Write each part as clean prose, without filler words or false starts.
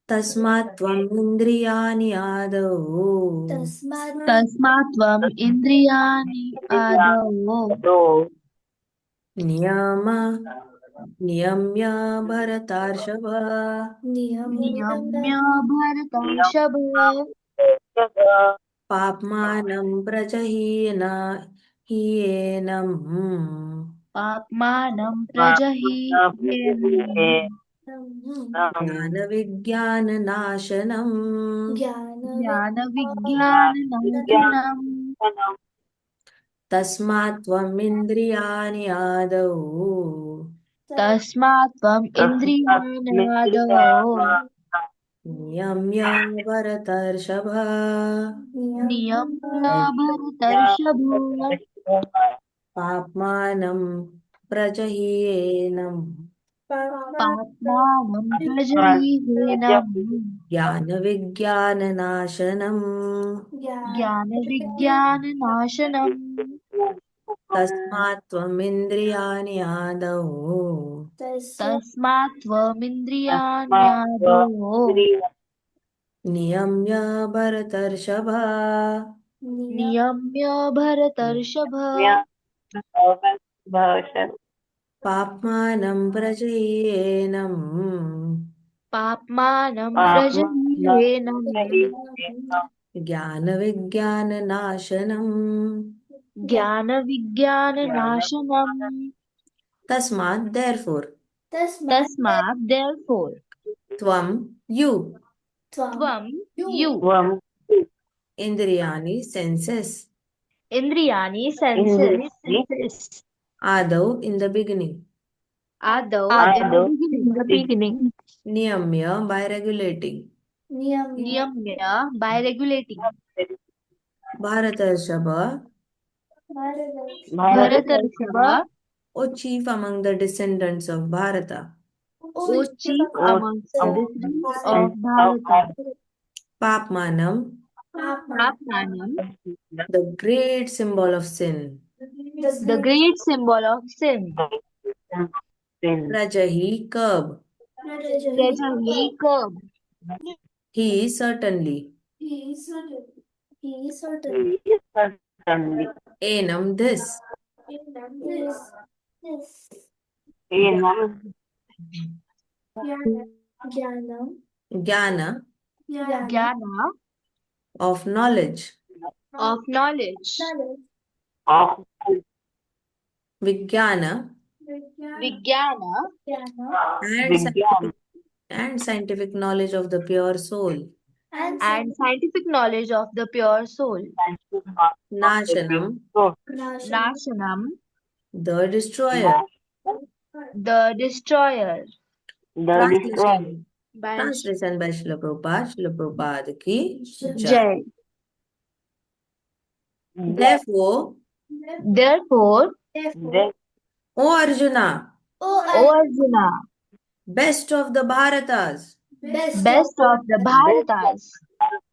तस्मात् त्वम् इन्द्रियाणि आदौ तस्मात् त्वम् इन्द्रियाणि आदौ नियम नियम्य भरतार्षभ। नियम्य भरतर्षभ पाप्मानं प्रजहीन हीयेनम् पाप्मानं प्रजह्येनं ज्ञानविज्ञाननाशनम् ज्ञानविज्ञाननाशनम् तस्मात् त्वम् इन्द्रियाणि आदौ तस्मात् त्वम् इन्द्रियाणादौ नियम्य भरतर्षभ। नियम्य भरतर्षभ पाप्मानं प्रजहीयेनम् पाप्मानं प्रजह्येनं ज्ञानविज्ञाननाशनम् ज्ञानविज्ञाननाशनम् तस्मात् त्वम् इन्द्रियाणि आदौ तस्मात् त्वमिन्द्रियाण्यादौ नियम्य भरतर्षभ। नियम्य भरतर्षभ पाप्मानं प्रजहीयेनम् पाप्मानं प्रजह्येनं ज्ञानविज्ञाननाशनम् ज्ञानविज्ञाननाशनम् तस्मात् therefore तस्मात् therefore त्वं you त्वं you इन्द्रियाणि senses इन्द्रियाणि senses आदौ in the beginning आदौ in the beginning नियम्य by regulating नियम्य by regulating भारतर्षभ भरतर्षभ O chief among the descendants of Bharata. O chief amongst the descendants of Bharata Papmanam, Papmanam the great symbol of sin. the great symbol of sin Rajahi, curb. Rajahi curb He certainly. Enam, this. Jnana, Jnana of knowledge. of knowledge Vijnana, Vijnana and scientific knowledge of the pure soul. and scientific knowledge of the pure soul Nashanam, Nashanam the destroyer. the destroyer Translation. by Translation by Srila Prabhupada. Srila Prabhupada ki jai. Jai. Therefore, Therefore, O Arjuna, O Arjuna, best of the Bharatas, best of the Bharatas,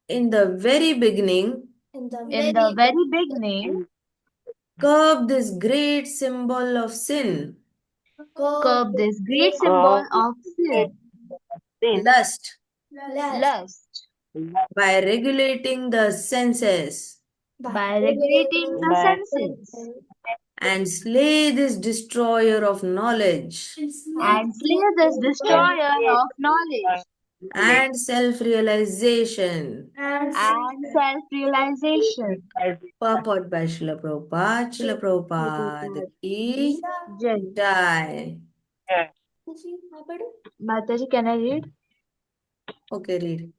in the very beginning, in the very beginning, curb this great symbol of sin, curb this great symbol of sin, lust, lust, by regulating the senses, by regulating the senses, and slay this destroyer of knowledge and slay this destroyer of knowledge and self-realization. and self-realization. Purport by Srila Prabhupada. Srila Prabhupada ki Jai. jai. Mataji, can I read? Okay, read.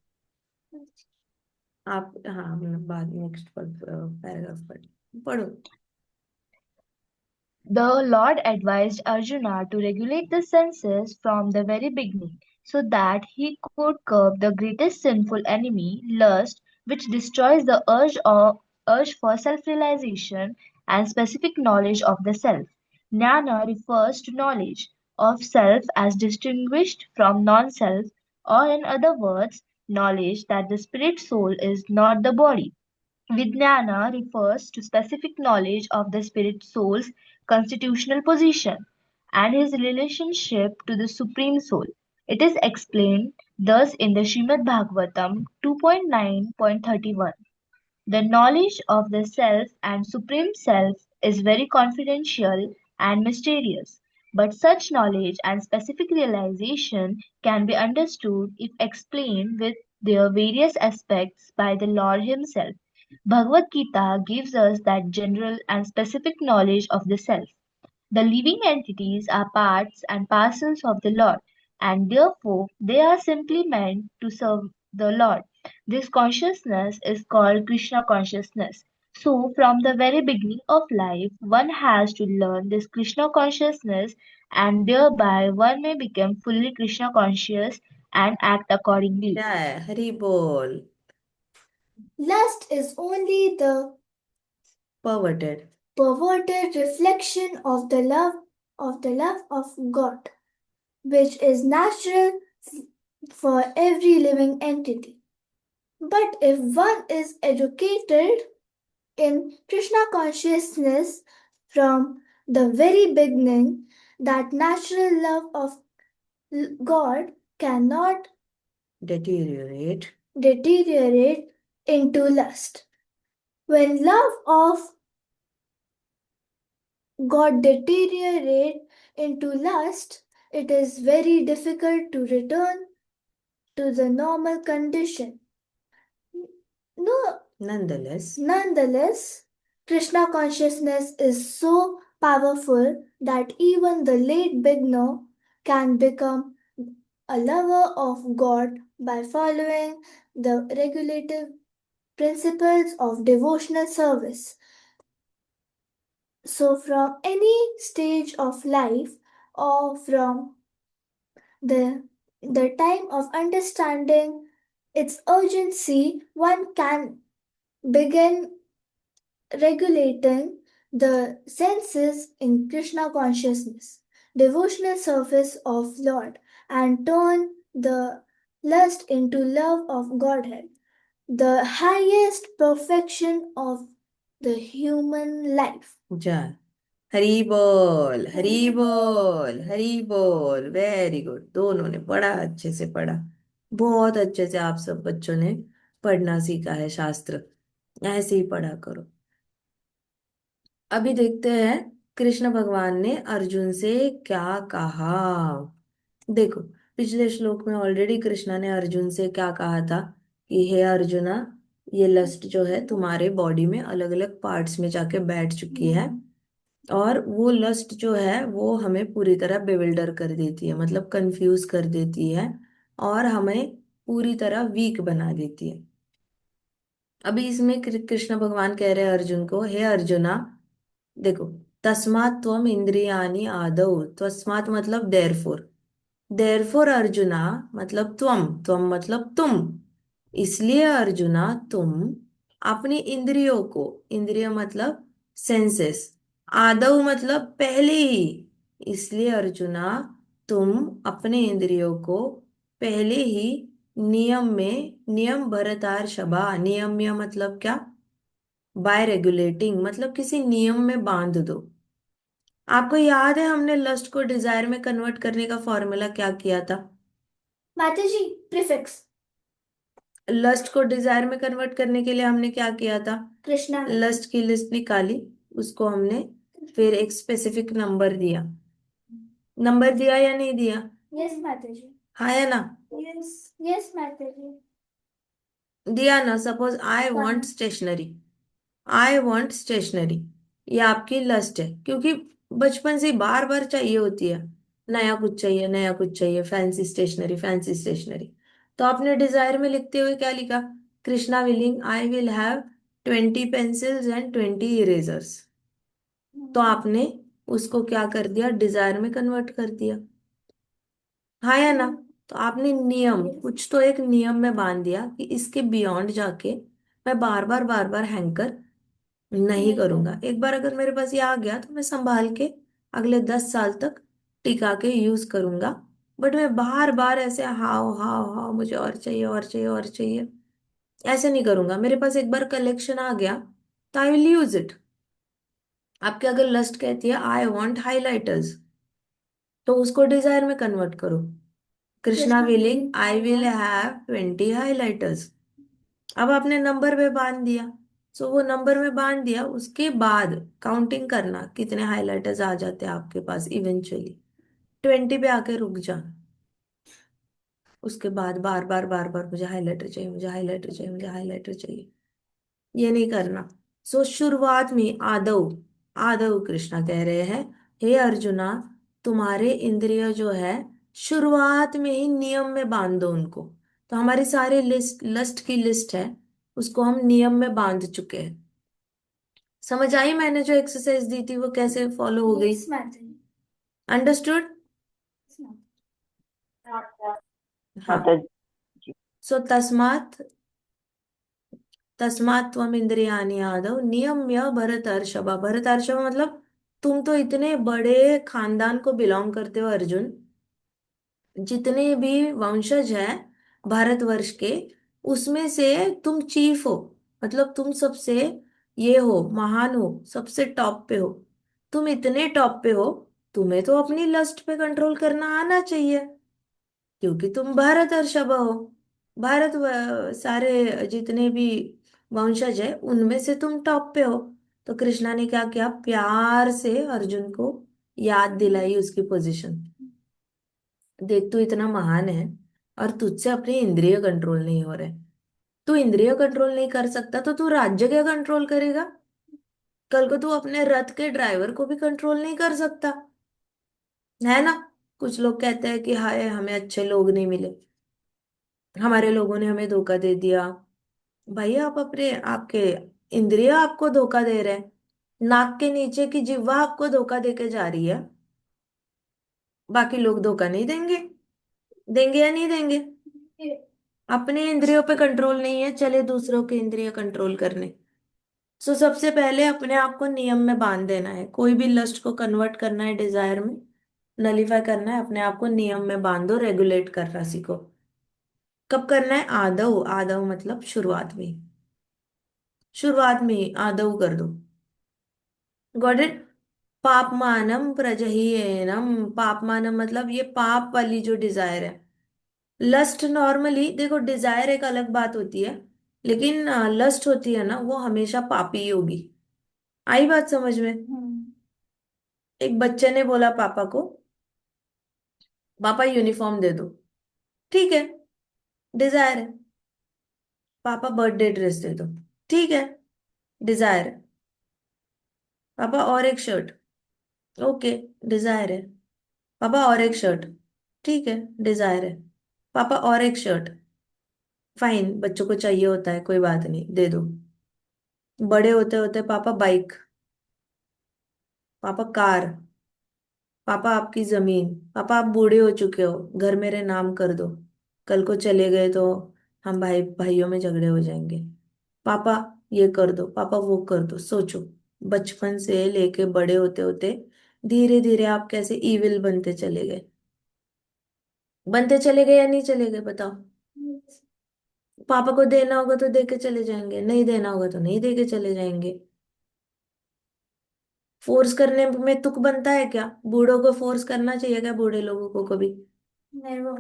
आप हाँ हमने बाद next paragraph पढ़ो. The Lord advised Arjuna to regulate the senses from the very beginning, so that he could curb the greatest sinful enemy, lust, which destroys the urge for self-realization and specific knowledge of the self. Jnana refers to knowledge of self as distinguished from non-self, or in other words, knowledge that the spirit soul is not the body. Vijnana refers to specific knowledge of the spirit soul's constitutional position and his relationship to the Supreme Soul. It is explained thus in the Srimad Bhagavatam 2.9.31. The knowledge of the Self and Supreme Self is very confidential and mysterious, but such knowledge and specific realization can be understood if explained with their various aspects by the Lord Himself. Bhagavad Gita gives us that general and specific knowledge of the Self. The living entities are parts and parcels of the Lord, and therefore they are simply meant to serve the Lord. This consciousness is called Krishna consciousness. So, from the very beginning of life, one has to learn this Krishna consciousness, and thereby one may become fully Krishna conscious and act accordingly. क्या है? हरि बोल. Lust is only the Perverted. reflection of the love of God, which is natural for every living entity. But if one is educated in Krishna consciousness from the very beginning, that natural love of God cannot Deteriorate. into lust. When love of God deteriorate into lust, it is very difficult to return to the normal condition. No, Nonetheless, Krishna consciousness is so powerful that even the late beginner can become a lover of God by following the regulative principles of devotional service. So, from any stage of life or from the, the time of understanding its urgency, one can begin regulating the senses in Krishna consciousness, devotional service of Lord, and turn the lust into love of Godhead, the highest perfection of the human life. जा. हरी बोल, हरी बोल, हरी बोल. Very good. दोनों ने बड़ा अच्छे से पढ़ा. बहुत अच्छे से आप सब बच्चों ने पढ़ना सीखा है शास्त्र. ऐसे ही पढ़ा करो. अभी देखते हैं कृष्ण भगवान ने अर्जुन से क्या कहा. देखो, पिछले श्लोक में ऑलरेडी कृष्णा ने अर्जुन से क्या कहा था कि हे अर्जुना, ये लस्ट जो है तुम्हारे बॉडी में अलग अलग पार्ट्स में जाके बैठ चुकी है, और वो लस्ट जो है वो हमें पूरी तरह बेविल्डर कर देती है, मतलब कंफ्यूज कर देती है, और हमें पूरी तरह वीक बना देती है. अभी इसमें कृष्ण भगवान कह रहे हैं अर्जुन को, हे अर्जुना, देखो, तस्मात् त्वम इंद्रियाणि आदौ. तस्मात् मतलब देयरफॉर. देयरफॉर अर्जुना मतलब त्वम मतलब तुम. इसलिए अर्जुना तुम अपनी इंद्रियों को, इंद्रिय मतलब सेंसेस, आदौ मतलब पहले ही, इसलिए अर्जुना तुम अपने इंद्रियों को पहले ही नियम में, नियम भरतार शबा, नियम्य मतलब क्या? बाय रेगुलेटिंग, मतलब किसी नियम में बांध दो. आपको याद है हमने लस्ट को डिजायर में कन्वर्ट करने का फॉर्मूला क्या किया था? माताजी, प्रीफिक्स. लस्ट को डिजायर में कन्वर्ट करने के लिए हमने क्या किया था? कृष्णा लस्ट की लिस्ट निकाली, उसको हमने फिर एक स्पेसिफिक नंबर दिया. नंबर दिया या नहीं दिया? यस माताजी. हाँ या ना? यस माताजी. दिया ना. Suppose I want stationery. I want stationery, ये आपकी लस्ट है, क्योंकि बचपन से बार बार चाहिए होती है. नया कुछ चाहिए, नया कुछ चाहिए, फैंसी स्टेशनरी, फैंसी स्टेशनरी. तो आपने डिजायर में लिखते हुए क्या लिखा? Krishna willing I will have 20 pencils and 20 erasers. तो आपने उसको क्या कर दिया? डिजायर में कन्वर्ट कर दिया. हाँ या ना? तो आपने नियम, कुछ तो एक नियम में बांध दिया कि इसके बियॉन्ड जाके मैं बार बार हैंकर नहीं करूंगा. एक बार अगर मेरे पास ये आ गया तो मैं संभाल के अगले 10 साल तक टिका के यूज करूंगा. बट मैं बार बार ऐसे हाओ हाओ हाओ मुझे और चाहिए और चाहिए और चाहिए ऐसे नहीं करूंगा. मेरे पास एक बार कलेक्शन आ गया तो आई विल यूज इट. आपके अगर लस्ट कहती है आई वॉन्ट हाइलाइटर्स, तो उसको डिजायर में कन्वर्ट करो. Krishna willing I will have 20 highlighters. अब आपने नंबर में बांध दिया, सो वो नंबर में बांध दिया, उसके बाद काउंटिंग करना कितने हाइलाइटर्स आ जाते हैं आपके पास इवेंचुअली। 20 पे आके रुक जा। उसके बाद बार बार बार बार मुझे हाइलाइटर चाहिए, मुझे हाइलाइटर चाहिए, मुझे हाइलाइटर चाहिए, ये नहीं करना। सो शुरुआत में आदव आदव कृष्णा कह रहे हैं, हे अर्जुना, तुम्हारे इंद्रिय जो है शुरुआत में ही नियम में बांध दो उनको। तो हमारी सारी लिस्ट लस्ट की लिस्ट है, उसको हम नियम में बांध चुके हैं। समझ आई मैंने जो एक्सरसाइज दी थी वो कैसे फॉलो हो गई? Yes, Mataji. Understood? Yes, Mataji. हाँ। माता जी। सो तस्मात् त्वम इंद्रियाणि आदौ नियम्य भरतर्षभ। भरतर्षभ मतलब तुम तो इतने बड़े खानदान को बिलोंग करते हो अर्जुन, जितने भी वंशज हैं भारतवर्ष के, उसमें से तुम चीफ हो। मतलब तुम सबसे ये हो, महान हो, सबसे टॉप पे हो। तुम इतने टॉप पे हो, तुम्हें तो अपनी लस्ट पे कंट्रोल करना आना चाहिए, क्योंकि तुम भारतवर्षभ हो। सारे जितने भी वंशज है उनमें से तुम टॉप पे हो। तो कृष्णा ने क्या किया, प्यार से अर्जुन को याद दिलाई उसकी पोजीशन। देख, तू इतना महान है और तुझसे अपने इंद्रिय कंट्रोल नहीं हो रहे। तू इंद्रिय कंट्रोल नहीं कर सकता तो तू राज्य क्या कंट्रोल करेगा? कल को तू अपने रथ के ड्राइवर को भी कंट्रोल नहीं कर सकता, है ना? कुछ लोग कहते हैं कि हाय हमें अच्छे लोग नहीं मिले, हमारे लोगों ने हमें धोखा दे दिया। भाई आप अपने आपके इंद्रिय आपको धोखा दे रहे हैं, नाक के नीचे की जिह्वा आपको धोखा देके जा रही है। बाकी लोग धोखा नहीं देंगे? देंगे या नहीं देंगे? अपने इंद्रियों पे कंट्रोल नहीं है, चले दूसरों के इंद्रिय कंट्रोल करने। सो सबसे पहले अपने आप को नियम में बांध देना है। कोई भी लस्ट को कन्वर्ट करना है डिजायर में, नलीफाई करना है, अपने आप को नियम में बांधो, रेगुलेट करना सीखो। कब करना है? आदव आदव मतलब शुरुआत में, शुरुआत में ही आदव कर दो। Got it? पापमानम प्रजह्येनम। पापमानम मतलब ये पाप वाली जो डिजायर है। लस्ट नॉर्मली देखो, डिजायर एक अलग बात होती है, लेकिन लस्ट होती है ना वो हमेशा पापी ही होगी। आई बात समझ में? एक बच्चे ने बोला पापा को, पापा यूनिफॉर्म दे दो। ठीक है, डिजायर है। पापा बर्थडे ड्रेस दे दो। ठीक है, डिजायर है। पापा और एक शर्ट। ओके, डिजायर है। पापा और एक शर्ट। ठीक है, डिजायर है। पापा और एक शर्ट। फाइन, बच्चों को चाहिए होता है, कोई बात नहीं, दे दो। बड़े होते होते पापा बाइक, पापा कार, पापा आपकी जमीन। पापा आप बूढ़े हो चुके हो, घर मेरे नाम कर दो, कल को चले गए तो हम भाई भाइयों में झगड़े हो जाएंगे। पापा ये कर दो, पापा वो कर दो। सोचो, बचपन से लेके बड़े होते होते धीरे धीरे आप कैसे इविल बनते चले गए या नहीं चले गए, बताओ? पापा को देना होगा तो दे के चले जाएंगे, नहीं देना होगा तो नहीं दे के चले जाएंगे। फोर्स करने में तुक बनता है क्या? बूढ़ों को फोर्स करना चाहिए क्या, बूढ़े लोगों को कभी? Never.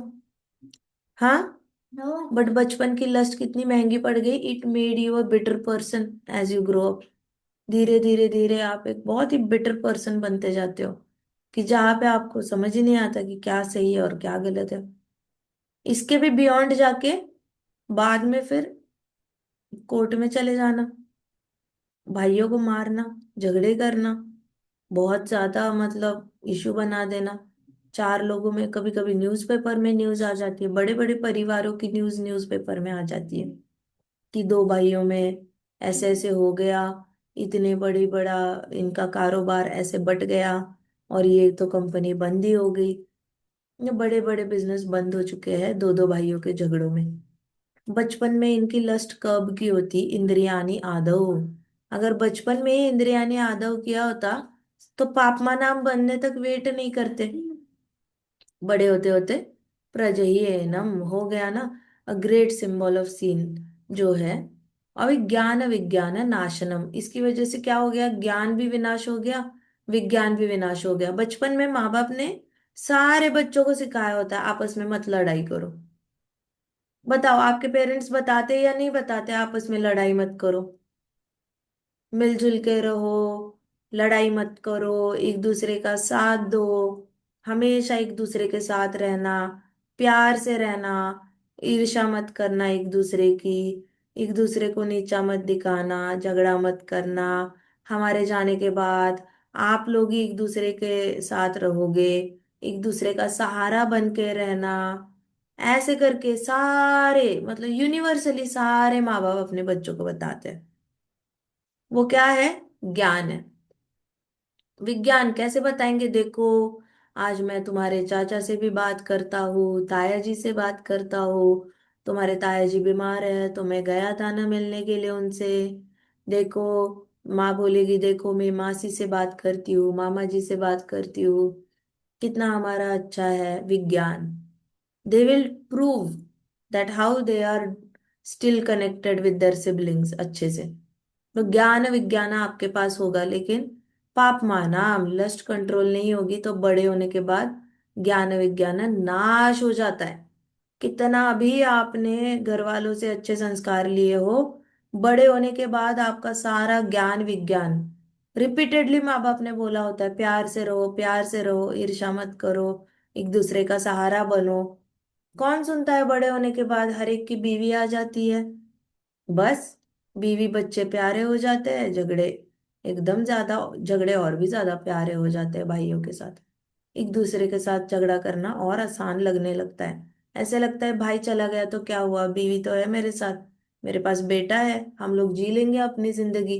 हाँ। No. बट बचपन की लस्ट कितनी महंगी पड़ गई। It made you a bitter person as you grow up. धीरे धीरे धीरे आप एक बहुत ही बिटर पर्सन बनते जाते हो, कि जहाँ पे आपको समझ ही नहीं आता कि क्या सही है और क्या गलत है। इसके भी बियॉन्ड जाके बाद में फिर कोर्ट में चले जाना, भाइयों को मारना, झगड़े करना, बहुत ज्यादा मतलब इशू बना देना। चार लोगों में, कभी कभी न्यूज़पेपर में न्यूज आ जाती है, बड़े बड़े परिवारों की न्यूज न्यूज़पेपर में आ जाती है कि दो भाइयों में ऐसे ऐसे हो गया, इतने बड़ी बड़ा इनका कारोबार ऐसे बट गया, और ये तो कंपनी बंद ही हो गई। ये बड़े बड़े बिजनेस बंद हो चुके हैं दो दो भाइयों के झगड़ों में। बचपन में इनकी लस्ट कब की होती? इंद्रियानी आदव। अगर बचपन में ही इंद्रियानी आदव किया होता तो पापमा नाम बनने तक वेट नहीं करते। बड़े होते होते प्रजह्येनम हो गया ना, a great symbol of sin जो है। अविज्ञान विज्ञान नाशनम, इसकी वजह से क्या हो गया? ज्ञान भी विनाश हो गया, विज्ञान भी विनाश हो गया। बचपन में माँ बाप ने सारे बच्चों को सिखाया होता है आपस में मत लड़ाई करो। बताओ आपके पेरेंट्स बताते या नहीं बताते आपस में लड़ाई मत करो, मिलजुल के रहो, लड़ाई मत करो, एक दूसरे का साथ दो, हमेशा एक दूसरे के साथ रहना, प्यार से रहना, ईर्ष्या मत करना एक दूसरे की, एक दूसरे को नीचा मत दिखाना, झगड़ा मत करना। हमारे जाने के बाद आप लोग ही एक दूसरे के साथ रहोगे, एक दूसरे का सहारा बन के रहना। ऐसे करके सारे मतलब यूनिवर्सली सारे माँ बाप अपने बच्चों को बताते हैं। वो क्या है? ज्ञान है। विज्ञान कैसे बताएंगे? देखो, आज मैं तुम्हारे चाचा से भी बात करता हूँ, ताया जी से बात करता हूँ। तुम्हारे ताया जी बीमार है तो मैं गया था ना मिलने के लिए उनसे। देखो, माँ बोलेगी देखो मैं मासी से बात करती हूँ, मामा जी से बात करती हूँ, कितना हमारा अच्छा है। विज्ञान, they will prove that how they are still connected with their siblings अच्छे से। तो ज्ञान विज्ञान आपके पास होगा, लेकिन पाप माना लस्ट कंट्रोल नहीं होगी तो बड़े होने के बाद ज्ञान विज्ञान नाश हो जाता है। कितना भी आपने घर वालों से अच्छे संस्कार लिए हो, बड़े होने के बाद आपका सारा ज्ञान विज्ञान, रिपीटेडली माँ बाप ने बोला होता है प्यार से रहो, प्यार से रहो, ईर्ष्या मत करो, एक दूसरे का सहारा बनो, कौन सुनता है? बड़े होने के बाद हर एक की बीवी आ जाती है, बस बीवी बच्चे प्यारे हो जाते हैं, झगड़े एकदम ज्यादा, झगड़े और भी ज्यादा प्यारे हो जाते हैं भाइयों के साथ। एक दूसरे के साथ झगड़ा करना और आसान लगने लगता है। ऐसे लगता है भाई चला गया तो क्या हुआ, बीवी तो है मेरे साथ, मेरे पास बेटा है, हम लोग जी लेंगे अपनी जिंदगी,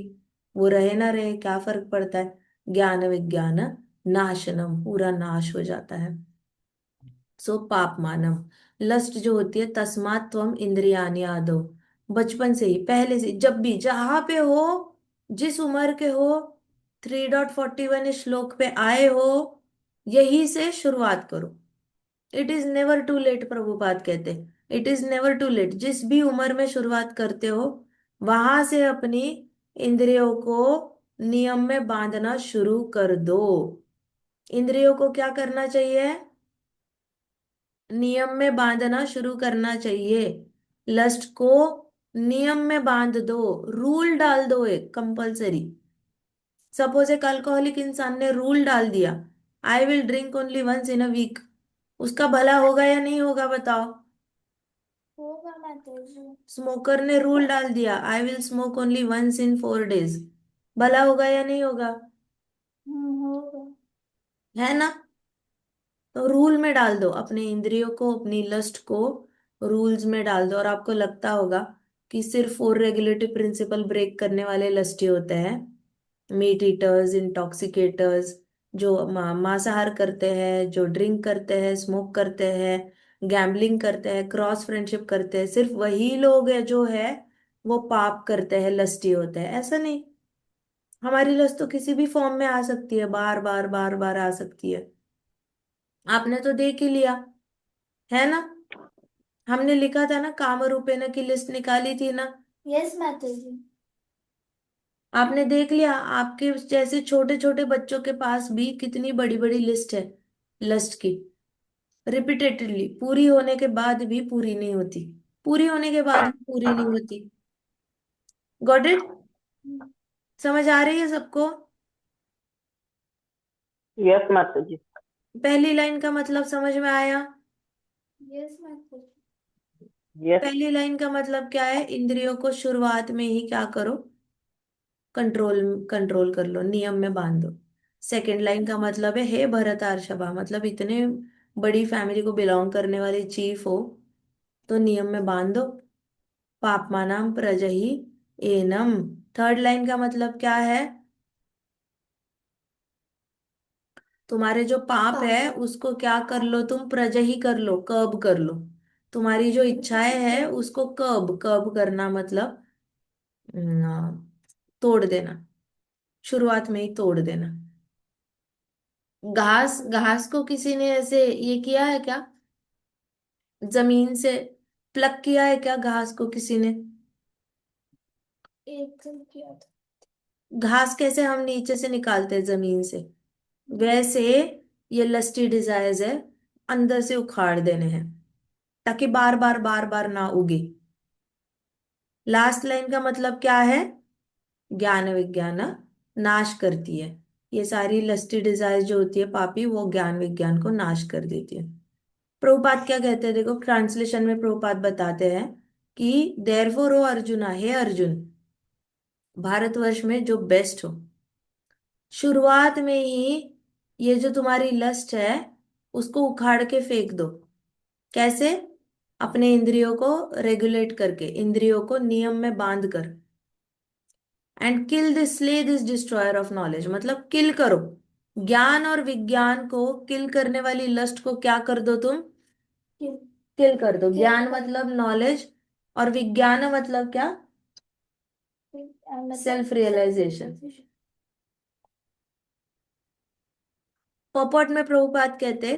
वो रहे ना रहे क्या फर्क पड़ता है। ज्ञान विज्ञान नाशनम, पूरा नाश हो जाता है। सो पाप मानम, लस्ट जो होती है, तस्मात् त्वम इंद्रियाणि आदो, बचपन से ही, पहले से, जब भी जहां पे हो, जिस उम्र के हो, 3.41 श्लोक पे आए हो, यही से शुरुआत करो। It is never too late, Prabhupada कहते, it is never too late. जिस भी उम्र में शुरुआत करते हो, वहां से अपनी इंद्रियों को नियम में बांधना शुरू कर दो। इंद्रियों को क्या करना चाहिए? नियम में बांधना शुरू करना चाहिए। लस्ट को नियम में बांध दो, रूल डाल दो एक कंपलसरी। सपोज एक अल्कोहलिक इंसान ने रूल डाल दिया, I will drink only once in a week, उसका भला होगा या नहीं होगा बताओ? होगा माताजी। स्मोकर ने रूल डाल दिया, I will smoke only once in 4 days, भला होगा या नहीं होगा? होगा। है ना? तो रूल में डाल दो अपने इंद्रियों को, अपनी लस्ट को रूल्स में डाल दो, और आपको लगता होगा कि सिर्फ 4 रेगुलेटरी प्रिंसिपल ब्रेक करने वाले लस्टी होते हैं, मीट ईटर्स, इंटॉक्सिकेटर्स, जो मांसाहार करते हैं, जो ड्रिंक करते हैं, स्मोक करते हैं, गैम्बलिंग करते हैं, क्रॉस फ्रेंडशिप करते हैं, सिर्फ वही लोग हैं जो है वो पाप करते हैं, लस्टी होते हैं। ऐसा नहीं, हमारी लस्ट तो किसी भी फॉर्म में आ सकती है, बार बार बार बार आ सकती है। आपने तो देख ही लिया, है ना? हमने लिखा था ना, काम रूपेण की लिस्ट निकाली थी ना, यस माताजी। आपने देख लिया। आपके जैसे छोटे छोटे बच्चों के पास भी कितनी बड़ी बड़ी लिस्ट है लस्ट की, रिपीटेडली पूरी होने के बाद भी पूरी नहीं होती, पूरी होने के बाद भी पूरी नहीं होती। Got it? समझ आ रही है सबको? यस माता जी। पहली लाइन का मतलब समझ में आया? यस माताजी। यस। पहली लाइन का मतलब क्या है? इंद्रियों को शुरुआत में ही क्या करो? कंट्रोल, कंट्रोल कर लो, नियम में बांध दो। सेकंड लाइन का मतलब है हे भरत अर्षभा, मतलब इतने बड़ी फैमिली को बिलोंग करने वाले चीफ हो तो नियम में बांध दो। पापमानाम प्रजहि एनम, थर्ड लाइन का मतलब क्या है? तुम्हारे जो पाप है उसको क्या कर लो तुम? प्रजहि कर लो, कर्ब कर लो। तुम्हारी जो इच्छाएं है उसको कर्ब, कर्ब करना मतलब तोड़ देना, शुरुआत में ही तोड़ देना। घास, घास को किसी ने ऐसे ये किया है क्या? जमीन से प्लग किया है क्या घास को किसी ने? एक दिन किया था। घास कैसे हम नीचे से निकालते हैं जमीन से, वैसे ये लस्टी डिजायर्स है, अंदर से उखाड़ देने हैं ताकि बार बार ना उगे। लास्ट लाइन का मतलब क्या है? ज्ञान विज्ञान नाश करती है। ये सारी लस्टी डिजायर जो होती है पापी, वो ज्ञान विज्ञान को नाश कर देती है। प्रभुपाद क्या कहते हैं, देखो ट्रांसलेशन में प्रभुपाद बताते हैं कि देयरफॉर ओ अर्जुना, हे अर्जुन, भारतवर्ष में जो बेस्ट हो, शुरुआत में ही ये जो तुम्हारी लस्ट है उसको उखाड़ के फेंक दो। कैसे? अपने इंद्रियों को रेगुलेट करके, इंद्रियों को नियम में बांध कर। And kill this, slay this destroyer of knowledge, मतलब किल करो ज्ञान और विज्ञान को। किल करने वाली लस्ट को क्या कर दो तुम? किल किल कर दो। किल ज्ञान कर मतलब नॉलेज, और विज्ञान मतलब क्या? मतलब सेल्फ रियलाइजेशन। पॉपॉट में प्रभुपाद कहते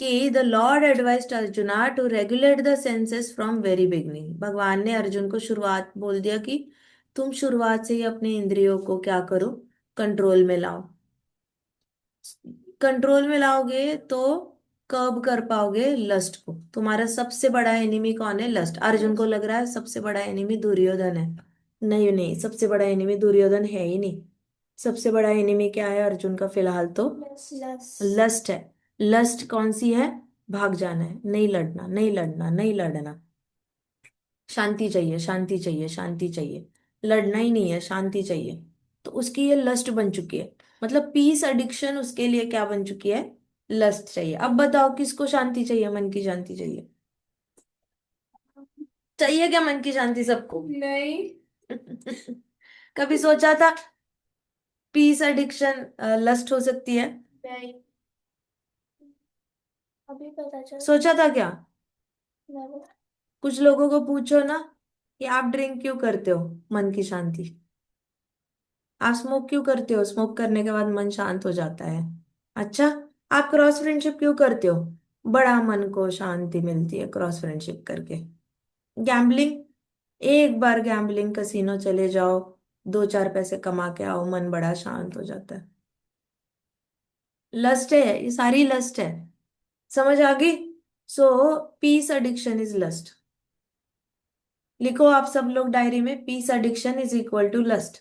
कि the lord advised Arjuna to regulate the senses from very beginning. भगवान ने अर्जुन को शुरुआत बोल दिया कि तुम शुरुआत से ही अपने इंद्रियों को क्या करो? कंट्रोल में लाओ। कंट्रोल में लाओगे तो कर्ब कर पाओगे लस्ट को। तुम्हारा सबसे बड़ा एनिमी कौन है? लस्ट। अर्जुन को लग रहा है सबसे बड़ा एनिमी दुर्योधन है। नहीं नहीं, सबसे बड़ा एनिमी दुर्योधन है ही नहीं। सबसे बड़ा एनिमी क्या है अर्जुन का फिलहाल? तो लस्ट है। लस्ट कौन सी है? भाग जाना है, नहीं लड़ना, नहीं लड़ना, नहीं लड़ना। शांति चाहिए, शांति चाहिए, शांति चाहिए। लड़ना ही नहीं है, शांति चाहिए। तो उसकी ये लस्ट बन चुकी है। मतलब पीस एडिक्शन उसके लिए क्या बन चुकी है? लस्ट चाहिए। अब बताओ किसको शांति चाहिए? मन की शांति चाहिए। चाहिए क्या मन की शांति सबको? नहीं। कभी सोचा था पीस एडिक्शन लस्ट हो सकती है? नहीं, अभी पता चल। सोचा था क्या? नहीं। कुछ लोगों को पूछो ना कि आप ड्रिंक क्यों करते हो? मन की शांति। आप स्मोक क्यों करते हो? स्मोक करने के बाद मन शांत हो जाता है। अच्छा, आप क्रॉस फ्रेंडशिप क्यों करते हो? बड़ा मन को शांति मिलती है क्रॉस फ्रेंडशिप करके। गैम्बलिंग, एक बार गैम्बलिंग कसिनो चले जाओ, दो चार पैसे कमा के आओ, मन बड़ा शांत हो जाता है। लस्ट है, ये सारी लस्ट है। समझ आ गई? So peace addiction is lust. लिखो आप सब लोग डायरी में, peace addiction is equal to lust.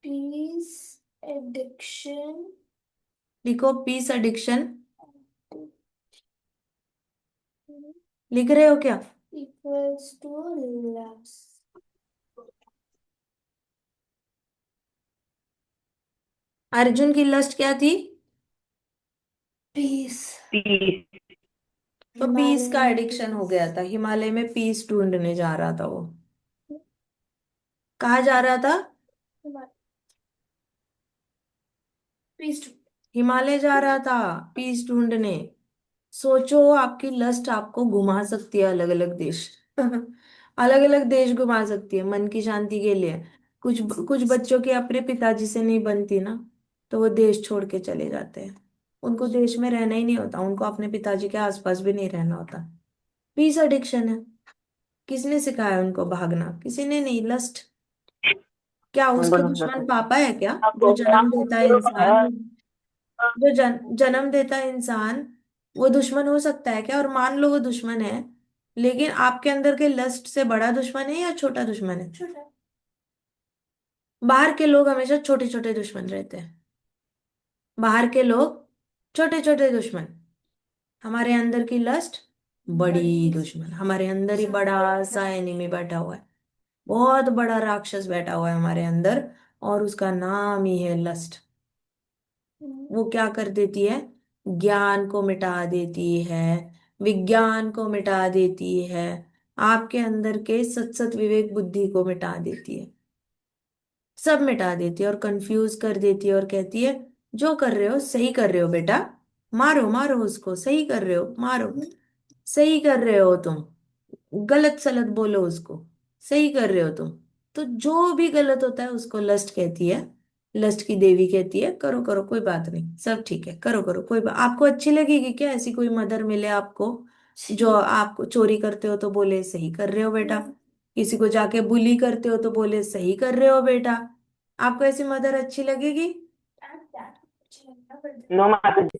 Peace addiction लिखो पीस एडिक्शन। लिख रहे हो क्या? Equals to lust. अर्जुन की लस्ट क्या थी? पीस। Peace. तो पीस का हिमालय एडिक्शन हो गया था। हिमालय में पीस ढूंढने जा रहा था वो। कहाँ जा रहा था? Piece to. हिमालय जा रहा था पीस ढूंढने। सोचो आपकी लस्ट आपको घुमा सकती है अलग अलग देश। अलग अलग देश घुमा सकती है मन की शांति के लिए। कुछ कुछ बच्चों के अपने पिताजी से नहीं बनती ना, तो वो देश छोड़ के चले जाते हैं। उनको देश में रहना ही नहीं होता, उनको अपने पिताजी के आसपास भी नहीं रहना होता। पीस एडिक्शन है। किसने सिखाया उनको भागना? किसी ने नहीं, लस्ट। क्या उसके बोलो दुश्मन सर। पापा है क्या? जो प्रोग्राम जन्म देता है इंसान, जो जन्म देता है इंसान, वो दुश्मन हो सकता है क्या? और मान लो वो दुश्मन है, लेकिन आपके अंदर के लस्ट से बड़ा दुश्मन है या छोटा दुश्मन है? छोटा। बाहर के लोग हमेशा छोटे छोटे दुश्मन रहते हैं। बाहर के लोग छोटे छोटे दुश्मन, हमारे अंदर की लस्ट बड़ी दुश्मन। हमारे अंदर ही बड़ा सा एनिमी बैठा हुआ है, बहुत बड़ा राक्षस बैठा हुआ है हमारे अंदर, और उसका नाम ही है लस्ट। वो क्या कर देती है? ज्ञान को मिटा देती है, विज्ञान को मिटा देती है, आपके अंदर के सत सत विवेक बुद्धि को मिटा देती है। सब मिटा देती है और कंफ्यूज कर देती है और कहती है जो कर रहे हो सही कर रहे हो बेटा, मारो मारो उसको, सही कर रहे हो, मारो, सही कर रहे हो तुम, गलत सलत बोलो उसको, सही कर रहे हो तुम। तो जो भी गलत होता है उसको लस्ट कहती है। लस्ट की देवी कहती है करो करो, कोई बात नहीं, सब ठीक है, करो करो, कोई बात। आपको अच्छी लगेगी क्या ऐसी कोई मदर मिले आपको, जो आपको चोरी करते हो तो बोले सही कर रहे हो बेटा, किसी को जाके बुली करते हो तो बोले सही कर रहे हो बेटा? आपको ऐसी मदर अच्छी लगेगी? नो माता जी।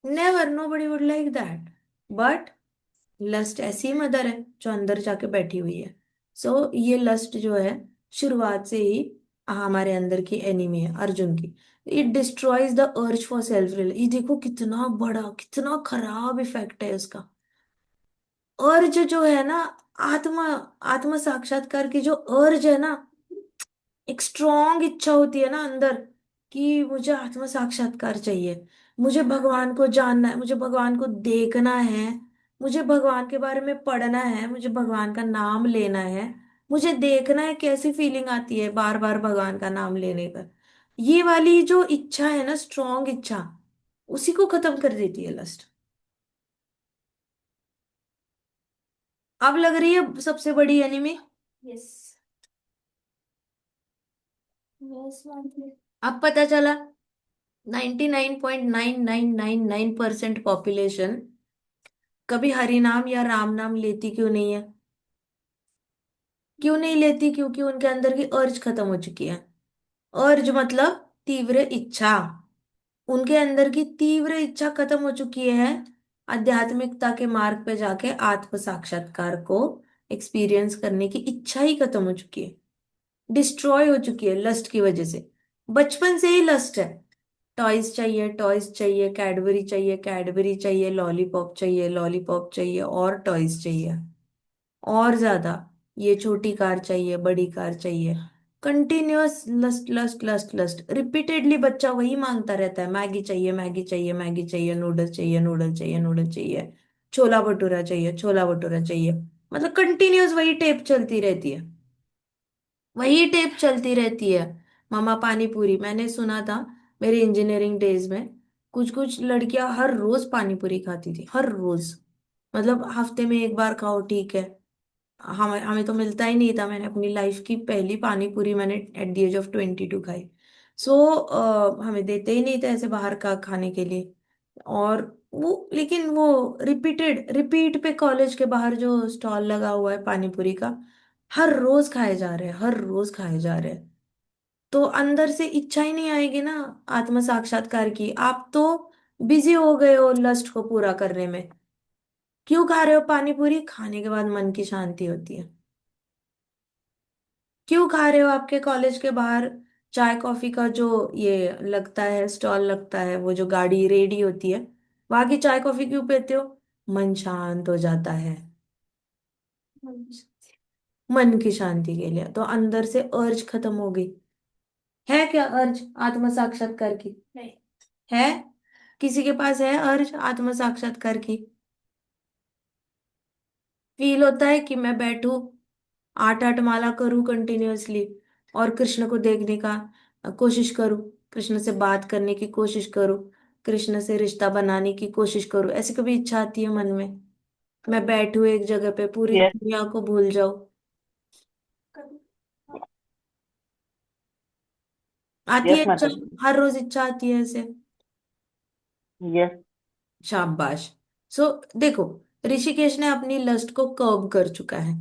Never, nobody would like that. But lust ऐसी मदर है जो अंदर जाके बैठी हुई है। सो ये लस्ट जो है शुरुआत से ही हमारे अंदर की एनिमी है अर्जुन की। It destroys the urge for self real. ये देखो कितना बड़ा, कितना खराब इफेक्ट है उसका। अर्ज जो है ना, आत्मा, आत्म साक्षात्कार की जो अर्ज है ना, एक स्ट्रॉन्ग इच्छा होती है ना अंदर कि मुझे आत्म साक्षात्कार चाहिए, मुझे भगवान को जानना है, मुझे भगवान को देखना है, मुझे भगवान के बारे में पढ़ना है, मुझे भगवान का नाम लेना है, मुझे देखना है कैसी फीलिंग आती है बार बार भगवान का नाम लेने पर। ये वाली जो इच्छा है ना, स्ट्रॉन्ग इच्छा, उसी को खत्म कर देती है लस्ट। अब लग रही है सबसे बड़ी एनिमी। यस। यस माता। अब पता चला 99.9999% पॉपुलेशन कभी हरि नाम या राम नाम लेती क्यों नहीं है? क्यों नहीं लेती? क्योंकि उनके अंदर की अर्ज खत्म हो चुकी है। अर्ज मतलब तीव्र इच्छा। उनके अंदर की तीव्र इच्छा खत्म हो चुकी है। आध्यात्मिकता के मार्ग पे जाके आत्म साक्षात्कार को एक्सपीरियंस करने की इच्छा ही खत्म हो चुकी है, डिस्ट्रॉय हो चुकी है लस्ट की वजह से। बचपन से ही लस्ट है। टॉयज चाहिए, टॉयज चाहिए, कैडबरी चाहिए, कैडबरी चाहिए, लॉलीपॉप चाहिए, लॉलीपॉप चाहिए, और टॉयज चाहिए, और ज्यादा। ये छोटी कार चाहिए, बड़ी कार चाहिए। Continuous lust lust lust lust, repeatedly बच्चा वही मांगता रहता है। मैगी चाहिए, मैगी चाहिए, मैगी चाहिए, नूडल्स चाहिए, नूडल्स चाहिए, नूडल्स चाहिए, छोला भटूरा चाहिए, छोला भटूरा चाहिए। मतलब कंटिन्यूअस वही टेप चलती रहती है, वही टेप चलती रहती है। मामा पानी पूरी, मैंने सुना था मेरे इंजीनियरिंग डेज में कुछ कुछ लड़कियां हर रोज पानी पूरी खाती थी, हर रोज। मतलब हफ्ते में एक बार खाओ ठीक है। हमें हमें तो मिलता ही नहीं था। मैंने अपनी लाइफ की पहली पानी पूरी मैंने एट द एज ऑफ 22 खाई। सो हमें देते ही नहीं थे ऐसे बाहर का खाने के लिए। और वो, लेकिन वो रिपीटेड, रिपीट पे कॉलेज के बाहर जो स्टॉल लगा हुआ है पानी पूरी का, हर रोज खाए जा रहे हैं, हर रोज खाए जा रहे हैं। तो अंदर से इच्छा ही नहीं आएगी ना आत्म साक्षात्कार की। आप तो बिजी हो गए हो लस्ट को पूरा करने में। क्यों खा रहे हो पानी पूरी? खाने के बाद मन की शांति होती है। क्यों खा रहे हो? आपके कॉलेज के बाहर चाय कॉफी का जो ये लगता है, स्टॉल लगता है, वो जो गाड़ी रेडी होती है, वहां की चाय कॉफी क्यों पीते हो? मन शांत हो जाता है। मन की शांति के लिए। तो अंदर से अर्ज खत्म हो गई। है क्या अर्ज आत्म साक्षात्कार की? नहीं। है? किसी के पास है अर्ज आत्म साक्षात्कार की? फील होता है कि मैं बैठूं, आठ आठ माला करूं कंटिन्यूअसली, और कृष्ण को देखने का कोशिश करूं, कृष्ण से बात करने की कोशिश करूं, कृष्ण से रिश्ता बनाने की कोशिश करूं? ऐसी कभी इच्छा आती है मन में? मैं बैठूं एक जगह पे, पूरी यस। दुनिया को भूल जाऊं? कभी। आती है यस इच्छा? माता जी। हर रोज इच्छा आती है ऐसे? यस। शाबाश। सो देखो, ऋषिकेश ने अपनी लस्ट को कर्ब कर चुका है।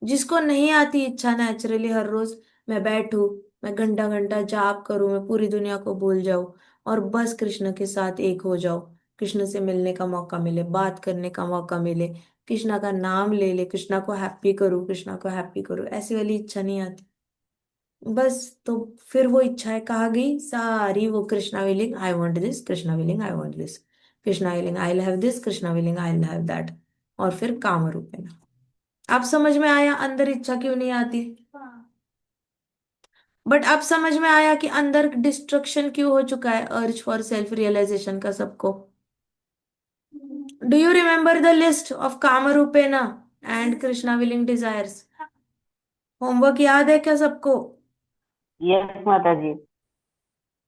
जिसको नहीं आती इच्छा नेचुरली हर रोज, मैं बैठूं, मैं घंटा घंटा जाप करूं, मैं पूरी दुनिया को भूल जाऊं और बस कृष्ण के साथ एक हो जाऊं, कृष्ण से मिलने का मौका मिले, बात करने का मौका मिले, कृष्णा का नाम ले ले, कृष्णा को हैप्पी करूं, कृष्णा को हैप्पी करूं, ऐसी वाली इच्छा नहीं आती। बस, तो फिर वो इच्छाएं कहाँ गई सारी? वो Krishna willing I want this, Krishna willing I want this, Krishna willing I have this, Krishna willing I have that, और फिर काम रूपेणा। अब समझ में आया अंदर इच्छा क्यों नहीं आती? हाँ। बट अब समझ में आया कि अंदर डिस्ट्रक्शन क्यों हो चुका है अर्ज फॉर सेल्फ रियलाइजेशन का सबको। Do you remember the list of कामरूपेना and Krishna willing desires? Homework याद है क्या सबको? यस माता जी।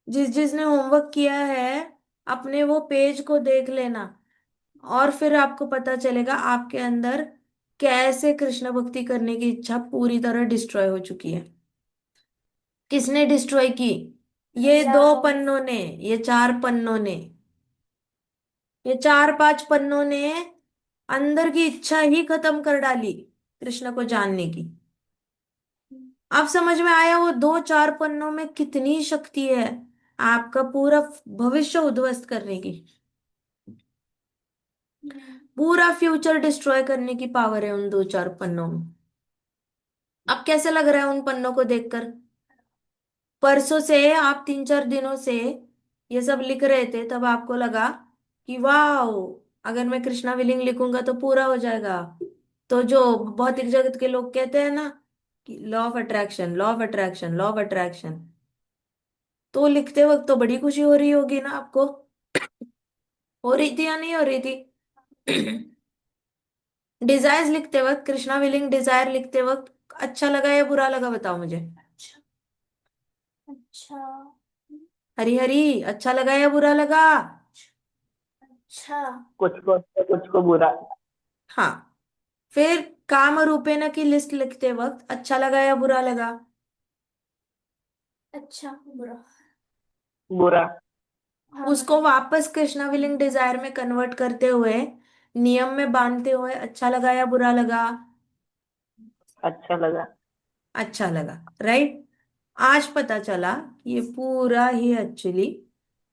जिस जिसने होमवर्क किया है, अपने वो पेज को देख लेना, और फिर आपको पता चलेगा आपके अंदर कैसे कृष्ण भक्ति करने की इच्छा पूरी तरह डिस्ट्रॉय हो चुकी है। किसने डिस्ट्रॉय की? ये दो पन्नों ने, ये चार पन्नों ने, ये चार पांच पन्नों ने अंदर की इच्छा ही खत्म कर डाली कृष्ण को जानने की। अब समझ में आया वो दो चार पन्नों में कितनी शक्ति है आपका पूरा भविष्य उद्ध्वस्त करने की। पूरा फ्यूचर डिस्ट्रॉय करने की पावर है उन दो चार पन्नों में। अब कैसे लग रहा है उन पन्नों को देखकर? परसों से आप 3 4 दिनों से ये सब लिख रहे थे, तब आपको लगा कि वाह, अगर मैं कृष्णा विलिंग लिखूंगा तो पूरा हो जाएगा। तो जो भौतिक जगत के लोग कहते हैं ना कि law of attraction, law of attraction, law of attraction, तो लिखते वक्त तो बड़ी खुशी हो रही होगी ना आपको? हो रही थी या नहीं हो रही थी? डिजायर्स लिखते वक्त, कृष्णा विलिंग डिजायर लिखते वक्त अच्छा लगा या बुरा लगा, बताओ मुझे। अच्छा। हरी हरी, अच्छा लगा या बुरा लगा? अच्छा। कुछ को अच्छा, कुछ को बुरा। हाँ। फिर काम रूपेण की लिस्ट लिखते वक्त अच्छा लगा या बुरा लगा? अच्छा बुरा। बुरा। हाँ उसको वापस कृष्णा विलिंग डिजायर में कन्वर्ट करते हुए, नियम में बांधते हुए अच्छा लगा या बुरा लगा? अच्छा लगा। अच्छा लगा, राइट। आज पता चला कि ये पूरा ही एक्चुअली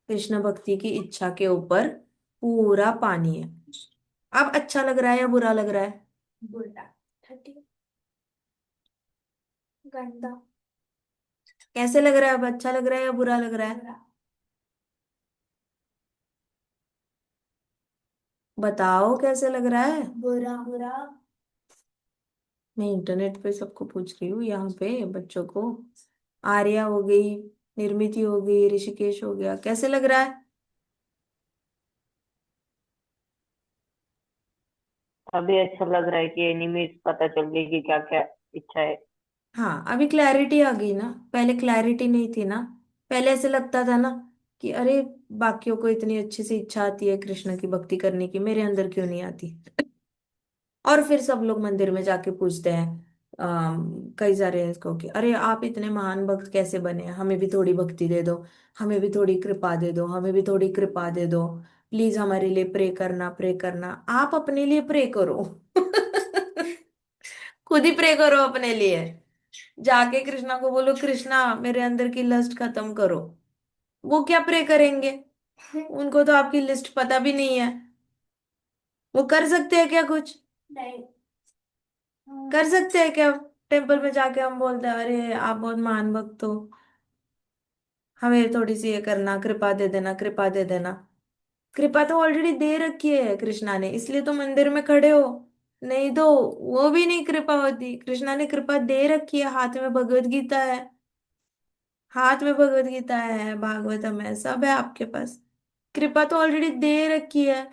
कृष्ण भक्ति की इच्छा के ऊपर पूरा पानी है। अब अच्छा लग रहा है या बुरा लग रहा है? बुरा। 30 गंदा। कैसे लग रहा है अब? अच्छा लग रहा है या बुरा लग रहा है? बुरा। बताओ कैसे लग रहा है? बुरा बुरा। मैं इंटरनेट पे सबको पूछ रही हूँ, यहाँ पे बच्चों को। आर्या हो गई, निर्मिति हो गई, ऋषिकेश हो गया, कैसे लग रहा है? अभी अच्छा लग रहा है कि एनिमीज पता चल गई कि क्या क्या इच्छा है। हाँ, अभी क्लैरिटी आ गई ना, पहले क्लैरिटी नहीं थी ना। पहले ऐसे लगता था ना कि अरे, बाकियों को इतनी अच्छी सी इच्छा आती है कृष्ण की भक्ति करने की, मेरे अंदर क्यों नहीं आती? और फिर सब लोग मंदिर में जाके पूछते हैं, कई सारे इसको कि अरे आप इतने महान भक्त कैसे बने, हमें भी थोड़ी भक्ति दे दो, हमें भी थोड़ी कृपा दे दो, हमें भी थोड़ी कृपा दे दो, प्लीज हमारे लिए प्रे करना, प्रे करना। आप अपने लिए प्रे करो। खुद ही प्रे करो अपने लिए। जाके कृष्णा को बोलो कृष्णा मेरे अंदर की लस्ट खत्म करो। वो क्या प्रे करेंगे? उनको तो आपकी लिस्ट पता भी नहीं है। वो कर सकते हैं क्या कुछ? नहीं। कर सकते हैं क्या? टेम्पल में जाके हम बोलते हैं अरे आप बहुत महान भक्त हो, हमें थोड़ी सी ये करना, कृपा दे देना, कृपा दे देना। कृपा तो ऑलरेडी दे रखी है कृष्णा ने, इसलिए तो मंदिर में खड़े हो। नहीं तो वो भी नहीं कृपा होती। कृष्णा ने कृपा दे रखी है, हाथ में भगवत गीता है, हाथ में भगवत गीता है, भागवतम है, सब है आपके पास। कृपा तो ऑलरेडी दे रखी है।